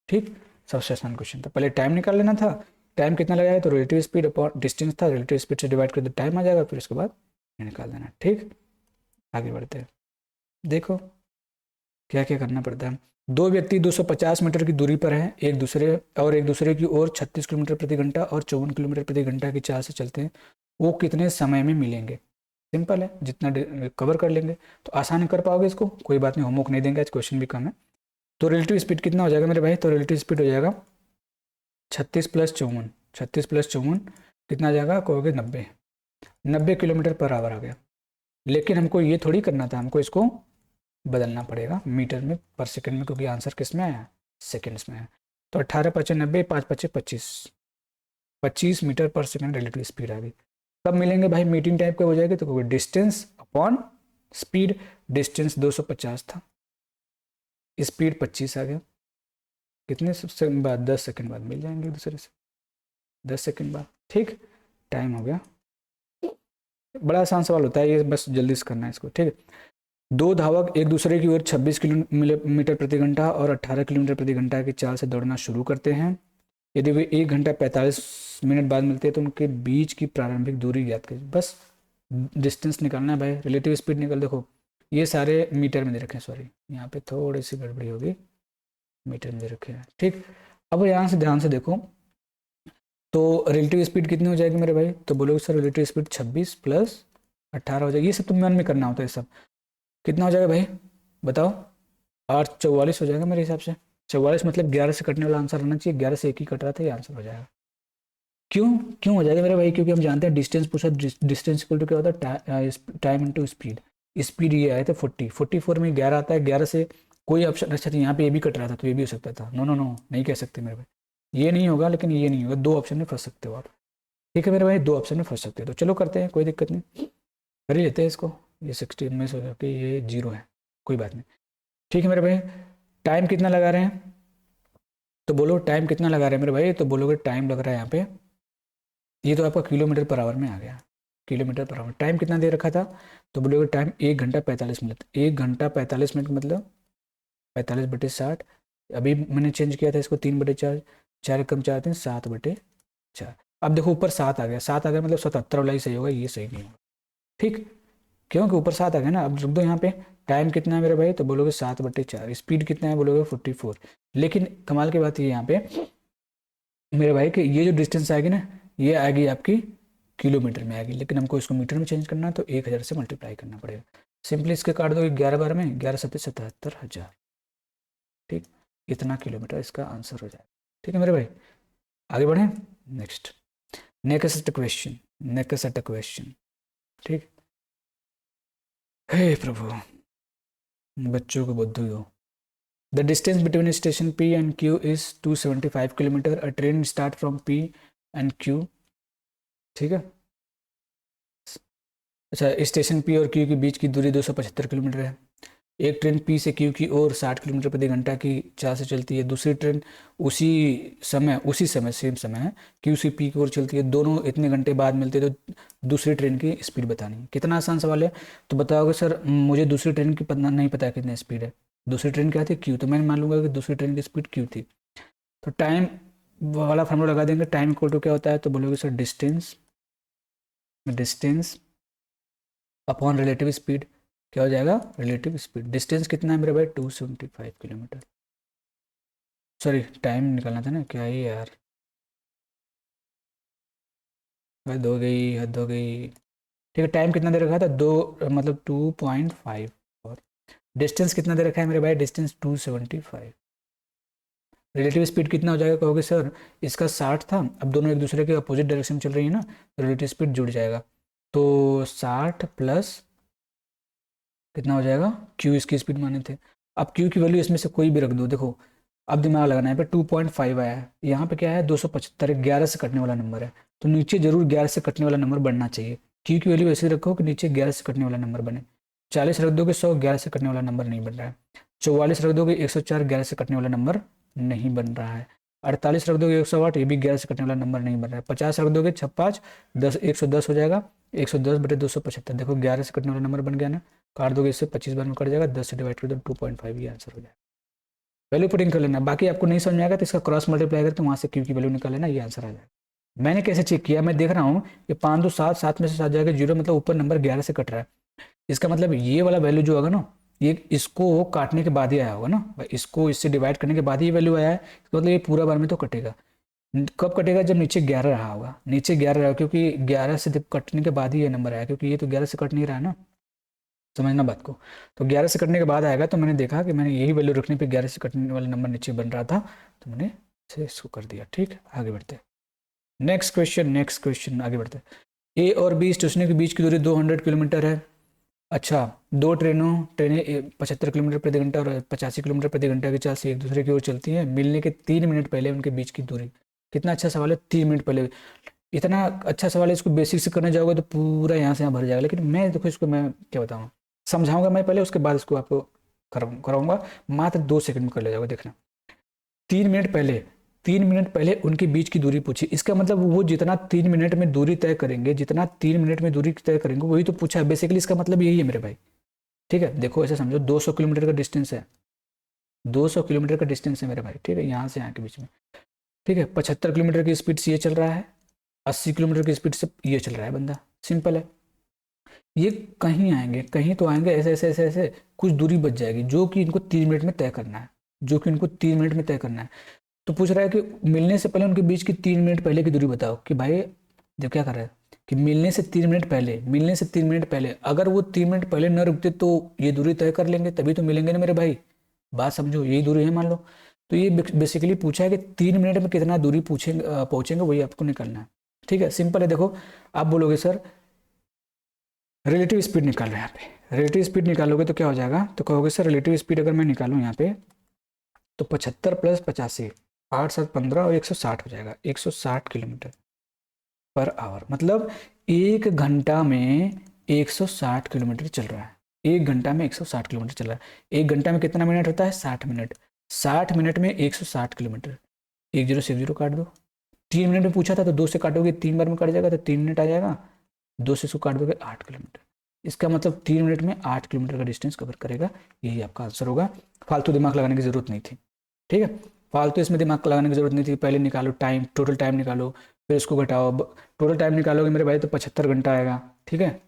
ठीक, सबसे आसान क्वेश्चन था, पहले टाइम निकाल लेना था, टाइम कितना लगाया तो रिलेटिव स्पीड अपॉन डिस्टेंस था, रिलेटिव स्पीड से डिवाइड कर दो टाइम आ जाएगा, फिर उसके बाद निकाल देना। ठीक, आगे बढ़ते हैं, देखो क्या क्या करना पड़ता है। दो व्यक्ति 250 मीटर की दूरी पर हैं, एक दूसरे की ओर 36 किलोमीटर प्रति घंटा और 54 किलोमीटर प्रति घंटा की चाल से चलते हैं, वो कितने समय में मिलेंगे। सिंपल है, जितना कवर कर लेंगे तो आसान कर पाओगे इसको, कोई बात नहीं, होमवर्क नहीं देंगे आज, क्वेश्चन भी कम है। तो रिलेटिव स्पीड कितना हो जाएगा मेरे भाई, तो रिलेटिव स्पीड हो जाएगा 36 + 54, 36 + 54 कितना आ जाएगा, कहोगे 90 किलोमीटर पर आवर आ गया। लेकिन हमको ये थोड़ी करना था, हमको इसको बदलना पड़ेगा मीटर में पर सेकंड में, क्योंकि आंसर किस में आया, सेकंड्स में है। तो 18 × 5 = 90, 5 × 5 = 25 मीटर पर सेकंड रिलेटिव स्पीड आ गई। कब मिलेंगे भाई, मीटिंग टाइप का हो जाएगी, तो डिस्टेंस अपॉन स्पीड, डिस्टेंस 250 था, स्पीड 25 आ गया, कितने सेकंड बाद, 10 सेकंड बाद मिल जाएंगे एक दूसरे से, 10 सेकंड बाद। ठीक, टाइम हो गया, बड़ा आसान सवाल होता है ये, बस जल्दी से करना है इसको। ठीक है, दो धावक एक दूसरे की ओर 26 किलोमीटर प्रति घंटा और 18 किलोमीटर प्रति घंटा की चाल से दौड़ना शुरू करते हैं। यदि वे 1 घंटा 45 मिनट बाद मिलते हैं तो उनके बीच की प्रारंभिक दूरी ज्ञात करें। बस डिस्टेंस निकालना है भाई, रिलेटिव स्पीड निकल, देखो ये सारे मीटर में दे रखे हैं, सॉरी यहाँ पे थोड़ी सी गड़बड़ी होगी, मीटर में दे रखे हैं। ठीक, अब यहाँ से ध्यान से देखो, तो रिलेटिव स्पीड कितनी हो जाएगी मेरे भाई, तो बोलोगे सर रिलेटिव स्पीड 26 + 18 हो जाएगी, ये सब तुम मन में करना होता है, सब कितना हो जाएगा भाई बताओ, 8 = 44 हो जाएगा मेरे हिसाब से। 44 मतलब 11 से कटने वाला आंसर होना चाहिए, 11 से 1 ही कट रहा था, ये आंसर हो जाएगा। क्यों क्यों हो जाएगा मेरे भाई, क्योंकि हम जानते हैं डिस्टेंस पूछा, डिस्टेंस इक्वल टू क्या होता है, टाइम इंटू स्पीड। स्पीड ये आया था 44 में 11 आता है, 11 से कोई ऑप्शन, अच्छा यहाँ पे ये भी कट रहा था तो ये भी हो सकता था, नो नो नो नहीं कह सकते मेरे भाई, ये नहीं होगा, लेकिन ये नहीं होगा, 2 ऑप्शन में फंस सकते हो आप। ठीक है मेरे भाई, 2 ऑप्शन में फंस सकते हो, तो चलो करते हैं, कोई दिक्कत नहीं, कर ही लेते हैं इसको। ये 16 में से कि ये 0 है, कोई बात नहीं। ठीक है मेरे भाई, टाइम कितना लगा रहे हैं, तो बोलो टाइम कितना लगा रहे हैं मेरे भाई, तो बोलोगे टाइम लग रहा है यहाँ पे, ये तो आपका किलोमीटर पर आवर में आ गया, किलोमीटर पर आवर। टाइम कितना दे रखा था, तो बोलोगे टाइम 1 घंटा 45 मिनट, 1 घंटा 45 मिनट मतलब 45/60, अभी मैंने चेंज किया था इसको 3/4, 4 कम 4 3 7/4। अब देखो ऊपर 7 आ गया, 7 आ गया मतलब 77 वाला ही सही होगा, ये सही नहीं होगा, ठीक, क्योंकि ऊपर 7 आ गया ना। अब रुक दो यहाँ पे, टाइम कितना है मेरे भाई, तो बोलोगे 7/4। स्पीड कितना है, बोलोगे 44। लेकिन कमाल की बात ये यहाँ पे मेरे भाई कि ये जो डिस्टेंस आएगी ना, ये आएगी आपकी किलोमीटर में आएगी, लेकिन हमको इसको मीटर में चेंज करना है तो 1000 से मल्टीप्लाई करना पड़ेगा। सिंपली इसके काट दो 11 बार में, 11×7=77,000। ठीक, इतना किलोमीटर इसका आंसर हो जाएगा। ठीक है मेरे भाई, आगे बढ़े। Next, next question. ठीक, हे प्रभु, बच्चों को बुद्धि हो। The distance between station P and Q is 275 kilometre. A train start from P and Q। ठीक है, अच्छा, स्टेशन P और Q के बीच की दूरी 275 किलोमीटर है। एक ट्रेन P से Q की ओर 60 किलोमीटर प्रति घंटा की चाल से चलती है। दूसरी ट्रेन उसी समय सेम समय है Q से P की ओर चलती है। दोनों इतने घंटे बाद मिलते हैं, तो दूसरी ट्रेन की स्पीड बतानी है। कितना आसान सवाल है। तो बताओगे सर मुझे दूसरी ट्रेन की पता नहीं पता कितनी स्पीड है। दूसरी ट्रेन क्या थी, Q, तो मैं मान लूंगा कि दूसरी ट्रेन की स्पीड Q थी। तो टाइम वाला फॉर्मूला लगा देंगे। टाइम इक्वल टू क्या होता है, तो बोलोगे sir distance upon relative speed. क्या हो जाएगा, रिलेटिव स्पीड। डिस्टेंस कितना है मेरे भाई, 275 किलोमीटर। सॉरी, टाइम निकालना था ना, क्या ही यार, हद हो गई। ठीक है, टाइम कितना दे रखा था, 2 मतलब 2.5। और डिस्टेंस कितना दे रखा है मेरे भाई, डिस्टेंस 275। रिलेटिव स्पीड कितना हो जाएगा, कहोगे सर इसका 60 था, अब दोनों एक दूसरे के अपोजिट डायरेक्शन में चल रही है ना, तो रिलेटिव स्पीड जुड़ जाएगा। तो 60 प्लस कितना हो जाएगा, क्यू इसकी स्पीड माने थे। अब क्यू की वैल्यू इसमें से कोई भी रख दो। देखो अब दिमाग लगाना है, यहाँ पे 2.5 आया है, यहाँ पे क्या है 275, 11 से कटने वाला नंबर है, तो नीचे जरूर 11 से कटने वाला नंबर बनना चाहिए। क्यू की वैल्यू ऐसे रखो कि नीचे 11 से कटने वाला नंबर बने। 40 रख दोगे 100, 11 से कटने वाला नंबर नहीं बन रहा है। 44 रख दोगे 104, 11 से कटने वाला नंबर नहीं बन रहा है। 48 रख दोगे 108, ये भी 11 से कटने वाला नंबर नहीं बन रहा है। 50 रख दोगे 56, 10 110 हो जाएगा। 110/275, देखो 11 से कटने वाला नंबर बन गया ना, काट दोगे इससे 25 बार में कट जाएगा, 10 से डिवाइड कर दो 2.5, ये आंसर हो जाएगा। वैल्यू पुटिंग कर लेना, बाकी आपको नहीं समझ में आएगा तो इसका क्रॉस मल्टीप्लाई करके वहाँ से क्यू की वैल्यू निकाल लेना, ये आंसर आ जाएगा। मैंने कैसे चेक किया, मैं देख रहा हूँ कि 5 2 7, 7 में से 7 जाएगा 0, मतलब ऊपर नंबर 11 से कट रहा है। इसका मतलब ये वाला वैल्यू जो होगा ना, ये इसको काटने के बाद ही आया होगा ना भाई, इसको इससे डिवाइड करने के बाद ही वैल्यू आया है, तो मतलब ये पूरा बार में तो कटेगा। कब कटेगा, जब नीचे 11 रहा होगा, नीचे 11 रहा, क्योंकि 11 से कटने के बाद ही ये नंबर आया, क्योंकि ये तो 11 से कट नहीं रहा है ना, समझना बात को। तो 11 से कटने के बाद आएगा, तो मैंने देखा कि मैंने यही वैल्यू रखने पे 11 से कटने वाला नंबर नीचे बन रहा था, तो मैंने इसे इसको कर दिया। ठीक, आगे बढ़ते हैं। नेक्स्ट क्वेश्चन आगे बढ़ते हैं। ए और बी स्टेशनों के बीच की दूरी 200 किलोमीटर है। अच्छा, दो ट्रेनें 75 किलोमीटर प्रति घंटा और 85 किलोमीटर प्रति घंटा की चाल से एक दूसरे की ओर चलती हैं। मिलने के 3 मिनट पहले उनके बीच की दूरी। कितना अच्छा सवाल है, 3 मिनट पहले। इतना अच्छा सवाल है, इसको बेसिक से करने जाओगे तो पूरा यहाँ से यहाँ भर जाएगा। लेकिन मैं देखो इसको मैं क्या बताऊँ, समझाऊंगा मैं पहले, उसके बाद इसको आपको कराऊंगा। मात्र 2 सेकंड में कर ले जाओगे, देखना। 3 मिनट पहले उनके बीच की दूरी पूछी। इसका मतलब वो जितना 3 मिनट में दूरी तय करेंगे, जितना 3 मिनट में दूरी तय करेंगे, वही तो पूछा है बेसिकली। इसका मतलब यही है मेरे भाई। ठीक है, देखो ऐसे समझो, 200 किलोमीटर का डिस्टेंस है, 200 किलोमीटर का डिस्टेंस है मेरे भाई। ठीक है, यहाँ से यहाँ के बीच में। ठीक है, 75 किलोमीटर की स्पीड से ये चल रहा है, 80 किलोमीटर की स्पीड से ये चल रहा है बंदा। सिंपल है, ये कहीं आएंगे, कहीं तो आएंगे, ऐसे ऐसे ऐसे ऐसे कुछ दूरी बच जाएगी, जो कि इनको 3 मिनट में तय करना है, जो कि इनको 3 मिनट में तय करना है। तो पूछ रहा है कि मिलने से पहले उनके बीच की 3 मिनट पहले की दूरी बताओ। कि भाई जब क्या कर रहा है कि मिलने से 3 मिनट पहले अगर वो 3 मिनट पहले न रुकते तो ये दूरी तय कर लेंगे, तभी तो मिलेंगे ना मेरे भाई। बात समझो, यही दूरी है मान लो। तो ये बेसिकली पूछा है कि 3 मिनट में कितना दूरी पहुंचेंगे, वही आपको निकलना है। ठीक है, सिंपल है। देखो आप बोलोगे सर रिलेटिव स्पीड निकाल रहे हैं, यहाँ पे रिलेटिव स्पीड निकालोगे तो क्या हो जाएगा, तो कहोगे सर रिलेटिव स्पीड अगर मैं निकालूँ यहाँ पे, तो 75 + 85, 8 7 15 और 160 हो जाएगा, 160 किलोमीटर पर आवर। मतलब 1 घंटा में 160 किलोमीटर चल रहा है। 1 घंटा में 160 किलोमीटर चल रहा है। 1 घंटा में कितना मिनट होता है, 60 मिनट। 60 मिनट में 160 किलोमीटर, 10 से 0 काट दो। 3 मिनट में पूछा था, तो 2 से काटोगे 3 बार में कट जाएगा, तो 3 मिनट आ जाएगा। 2 से इसको काट दोगे 8 किलोमीटर। इसका मतलब 3 मिनट में 8 किलोमीटर का डिस्टेंस कवर करेगा। यही आपका आंसर होगा। फालतू दिमाग लगाने की जरूरत नहीं थी। ठीक है, फालतू इसमें दिमाग लगाने की जरूरत नहीं थी। पहले निकालो टाइम, टोटल टाइम निकालो, फिर इसको घटाओ। टोटल टाइम निकालोगे मेरे भाई तो 75 घंटा आएगा। ठीक है,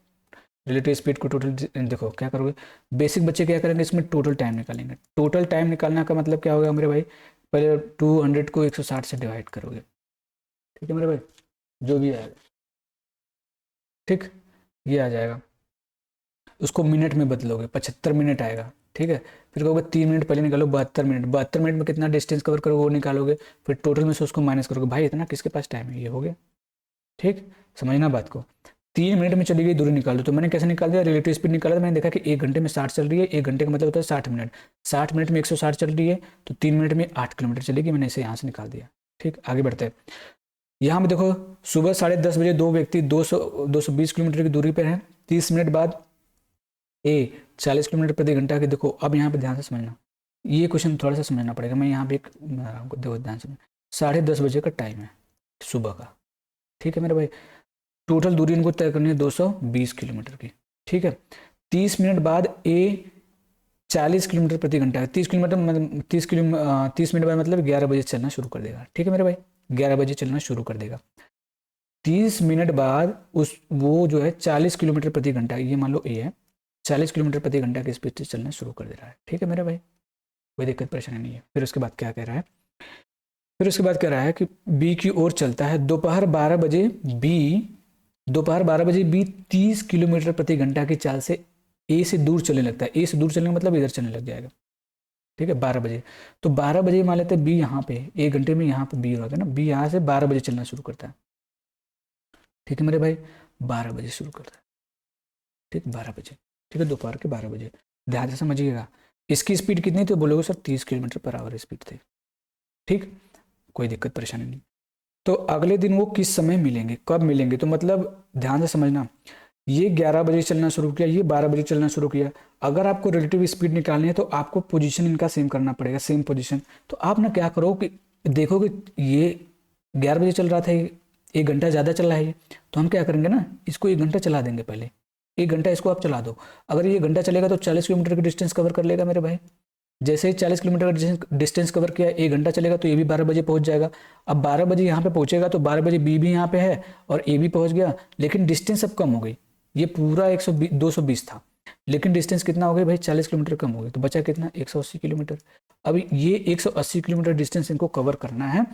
रिलेटिव स्पीड को टोटल, देखो क्या करोगे, बेसिक बच्चे क्या करेंगे इसमें टोटल टाइम निकालेंगे। टोटल टाइम निकालने का मतलब क्या होगा मेरे भाई, पहले 200 को 160 से डिवाइड करोगे, ठीक है मेरे भाई, जो भी आएगा, ठीक, ये आ जाएगा। उसको मिनट में बदलोगे, 75 मिनट आएगा, ठीक है। फिर कहोगे 3 मिनट पहले निकालो, 72 मिनट, 72 मिनट में कितना डिस्टेंस कवर करोगे वो निकालोगे, फिर टोटल में से उसको माइनस करोगे, भाई इतना किसके पास टाइम है, ये हो गया, ठीक। समझना बात को। 3 मिनट में चली गई दूरी निकाल दो, तो मैंने कैसे निकाल दिया, रिलेटिव स्पीड निकाला, मैंने देखा कि 1 घंटे में 60 चल रही है, 1 घंटे का मतलब होता है 60 मिनट, 60 मिनट में 160 चल रही है, तो 3 मिनट में 8 किलोमीटर चलेगी, मैंने इसे यहाँ से निकाल दिया, ठीक। आगे बढ़ते हैं, यहाँ पे देखो सुबह 10:30 बजे 2 व्यक्ति 220 किलोमीटर की दूरी पर हैं, 30 मिनट बाद ए 40 किलोमीटर प्रति घंटा के, देखो अब यहाँ पे ध्यान से समझना, ये क्वेश्चन थोड़ा सा समझना पड़ेगा, मैं यहाँ पे एक देखो ध्यान से, 10:30 बजे का टाइम है सुबह का, ठीक है मेरे भाई, टोटल दूरी इनको तय करनी है 220 किलोमीटर की, ठीक है। 30 मिनट बाद ए 40 किलोमीटर प्रति घंटा है, 30 किलोमीटर मतलब 30 मिनट बाद मतलब 11 बजे चलना शुरू कर देगा, ठीक है मेरे भाई, 11 बजे चलना शुरू कर देगा। 30 मिनट बाद वो जो है 40 किलोमीटर प्रति घंटा, ये मान लो ए है, 40 किलोमीटर प्रति घंटा की स्पीड से चलना शुरू कर दे रहा है, ठीक है मेरे भाई, कोई दिक्कत परेशानी नहीं है। फिर उसके बाद क्या कह रहा है, फिर उसके बाद कह रहा है कि बी की ओर चलता है, दोपहर 12 बजे बी 30 किलोमीटर प्रति घंटा की चाल से ए से दूर चलने लगता है, ए से दूर चलने का मतलब इधर चलने लग जाएगा, ठीक है, 12 बजे। तो 12 बजे मान लेते हैं बी यहाँ पे, 1 घंटे में यहाँ पे बी होता है ना, बी यहाँ से 12 बजे चलना शुरू करता है, ठीक है मेरे भाई, 12 बजे शुरू करता है, ठीक, 12 बजे, ठीक है, दोपहर के 12 बजे, ध्यान से समझिएगा। इसकी स्पीड कितनी थी, बोलोगे sir 30 kilometre per our speed थी, ठीक, कोई दिक्कत परेशानी नहीं। तो अगले दिन वो किस समय मिलेंगे, कब मिलेंगे, तो मतलब ध्यान से समझना, ये 11 बजे चलना शुरू किया, ये 12 बजे चलना शुरू किया, अगर आपको रिलेटिव स्पीड निकालनी है तो आपको पोजीशन इनका सेम करना पड़ेगा, सेम पोजीशन। तो आप ना क्या करो कि देखो कि ये 11 बजे चल रहा था, 1 घंटा ज़्यादा चल रहा है, तो हम क्या करेंगे ना, इसको 1 घंटा चला देंगे, पहले 1 घंटा इसको आप चला दो, अगर ये घंटा चलेगा तो 40 किलोमीटर की डिस्टेंस कवर कर लेगा मेरे भाई। जैसे ही 40 किलोमीटर का डिस्टेंस कवर किया, 1 घंटा चलेगा तो ये भी 12 बजे पहुंच जाएगा। अब 12 बजे यहाँ पे पहुंचेगा तो 12 बजे बी भी यहाँ पे है और ए भी पहुंच गया, लेकिन डिस्टेंस अब कम हो गई, ये पूरा 220 था, लेकिन डिस्टेंस कितना हो गया भाई, 40 किलोमीटर कम हो गया, तो बचा कितना, 180 किलोमीटर। अब ये 180 किलोमीटर डिस्टेंस इनको कवर करना है,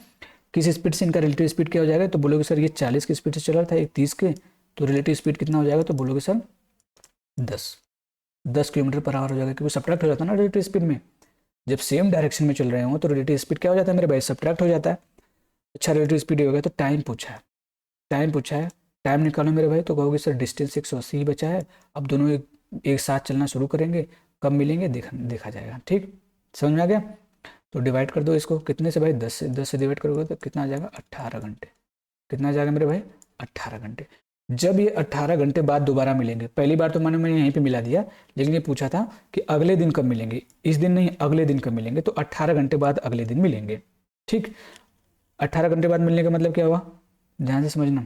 किस स्पीड से, इनका रिलेटिव स्पीड क्या हो जाएगा, तो बोलोगे सर ये 40 की स्पीड से चल रहा था, एक 30 के, तो रिलेटिव स्पीड कितना हो जाएगा, तो बोलोगे सर 10 किलोमीटर पर आवर हो जाएगा, क्योंकि सब्ट्रैक्ट हो जाता है ना रिलेटिव स्पीड में, जब सेम डायरेक्शन में चल रहे हो तो रिलेटिव स्पीड क्या हो जाता है मेरे भाई, सब्ट्रैक्ट हो जाता है। अच्छा रिलेटिव स्पीड हो गया, तो टाइम पूछा है, टाइम निकालो मेरे भाई, तो कहोगे सर डिस्टेंस 180 ही बचा है, अब दोनों एक साथ चलना शुरू करेंगे, कब मिलेंगे देखा जाएगा, ठीक, समझ में आ गया। तो डिवाइड कर दो इसको कितने से भाई, 10 से डिवाइड करोगे तो कितना आ जाएगा, 18 घंटे, कितना आ जाएगा मेरे भाई, 18 घंटे। जब ये 18 घंटे बाद दोबारा मिलेंगे, पहली बार तो मैंने यहीं पे मिला दिया, लेकिन ये पूछा था कि अगले दिन कब मिलेंगे, इस दिन नहीं अगले दिन कब मिलेंगे, तो 18 घंटे बाद अगले दिन मिलेंगे, ठीक। 18 घंटे बाद मिलने का मतलब क्या हुआ, ध्यान से समझना,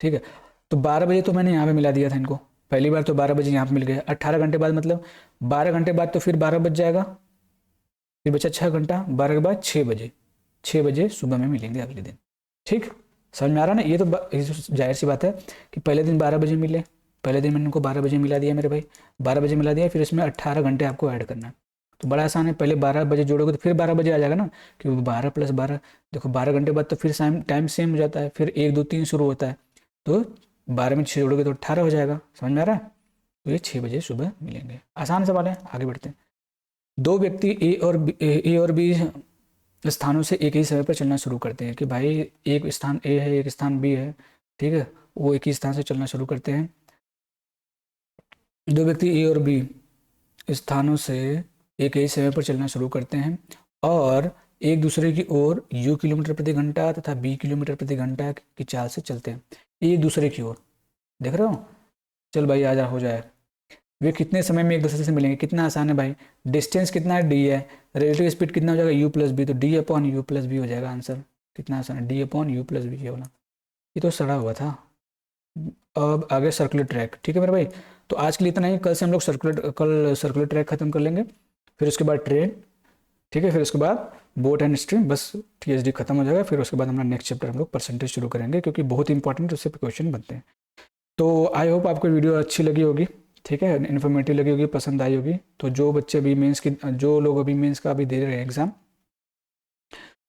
ठीक है। तो 12 बजे तो मैंने यहाँ पे मिला दिया था इनको, पहली बार तो 12 बजे यहाँ पे मिल गया, 18 घंटे बाद मतलब 12 घंटे बाद तो फिर 12 बज जाएगा, फिर बचा 6 घंटा, 12 के बाद 6 बजे सुबह में मिलेंगे अगले दिन, ठीक, समझ में आ रहा ना। ये तो जाहिर सी बात है कि पहले दिन 12 बजे मिले, पहले दिन मैंने उनको 12 बजे मिला दिया मेरे भाई, 12 बजे मिला दिया, फिर इसमें 18 घंटे आपको ऐड करना है, तो बड़ा आसान है, पहले 12 बजे जोड़ोगे तो फिर 12 बजे आ जाएगा ना, क्योंकि 12 + 12, देखो 12 घंटे बाद तो फिर टाइम सेम हो जाता है, फिर 1 2 3 शुरू होता है, तो 12 में 6 जोड़ोगे तो 18 हो जाएगा, समझ में आ रहा है। तो ये 6 बजे सुबह मिलेंगे, आसान सवाल है, आगे बढ़ते हैं। 2 व्यक्ति ए और बी स्थानों से एक ही समय पर चलना शुरू करते हैं, कि भाई एक स्थान ए है, एक स्थान बी है, ठीक है, वो एक ही स्थान से चलना शुरू करते हैं। 2 व्यक्ति ए और बी स्थानों से एक ही समय पर चलना शुरू करते हैं और एक दूसरे की ओर u किलोमीटर प्रति घंटा तथा b किलोमीटर प्रति घंटा की चाल से चलते हैं, एक दूसरे की ओर, देख रहे हो, चल भाई आजा हो जाए। वे कितने समय में एक दूसरे से मिलेंगे, कितना आसान है भाई, डिस्टेंस कितना है, d है, रिलेटिव स्पीड कितना हो जाएगा, u + b, तो d/u + b हो जाएगा आंसर, कितना आसान है, d/u + b ये वाला, ये तो सड़ा हुआ था। अब आगे सर्कुलर ट्रैक, ठीक है मेरे भाई, तो आज के लिए इतना ही, कल से हम लोग सर्कुलर ट्रैक खत्म कर लेंगे, फिर उसके बाद ट्रेन, ठीक है, फिर उसके बाद बोट एंड स्ट्रीम, बस TSD खत्म हो जाएगा, फिर उसके बाद हमारा नेक्स्ट चैप्टर हम लोग परसेंटेज शुरू करेंगे, क्योंकि बहुत इंपॉर्टेंट उससे क्वेश्चन बनते हैं। तो आई होप आपको वीडियो अच्छी लगी होगी, ठीक है, इन्फॉर्मेटिव लगी होगी, पसंद आई होगी। तो जो बच्चे अभी मेंस की, जो लोग अभी मेंस का अभी दे रहे हैं एग्ज़ाम,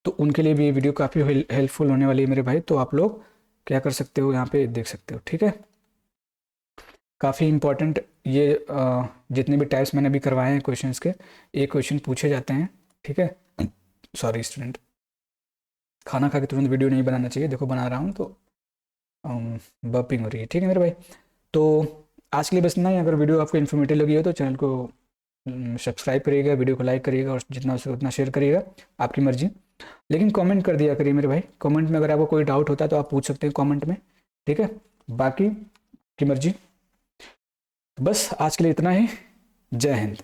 तो उनके लिए भी ये वीडियो काफ़ी हेल्पफुल होने वाली है मेरे भाई। तो आप लोग क्या कर सकते हो, यहाँ पे देख सकते हो, ठीक है। काफ़ी इंपॉर्टेंट ये जितने भी टाइप्स मैंने अभी करवाए हैं क्वेश्चंस के, एक क्वेश्चन पूछे जाते हैं, ठीक है। सॉरी स्टूडेंट, खाना खा के तुरंत वीडियो नहीं बनाना चाहिए, देखो बना रहा हूँ तो बर्पिंग हो रही है, ठीक है मेरे भाई। तो आज के लिए बस इतना ही। अगर वीडियो आपको इन्फॉर्मेटिव लगी हो तो चैनल को सब्सक्राइब करिएगा, वीडियो को लाइक करिएगा और जितना हो सके उतना शेयर करिएगा, आपकी मर्जी। लेकिन कमेंट कर दिया करिए मेरे भाई, कमेंट में अगर आपको कोई डाउट होता है तो आप पूछ सकते हैं कमेंट में, ठीक है। बाकी की मर्जी। बस आज के लिए इतना ही। जय हिंद।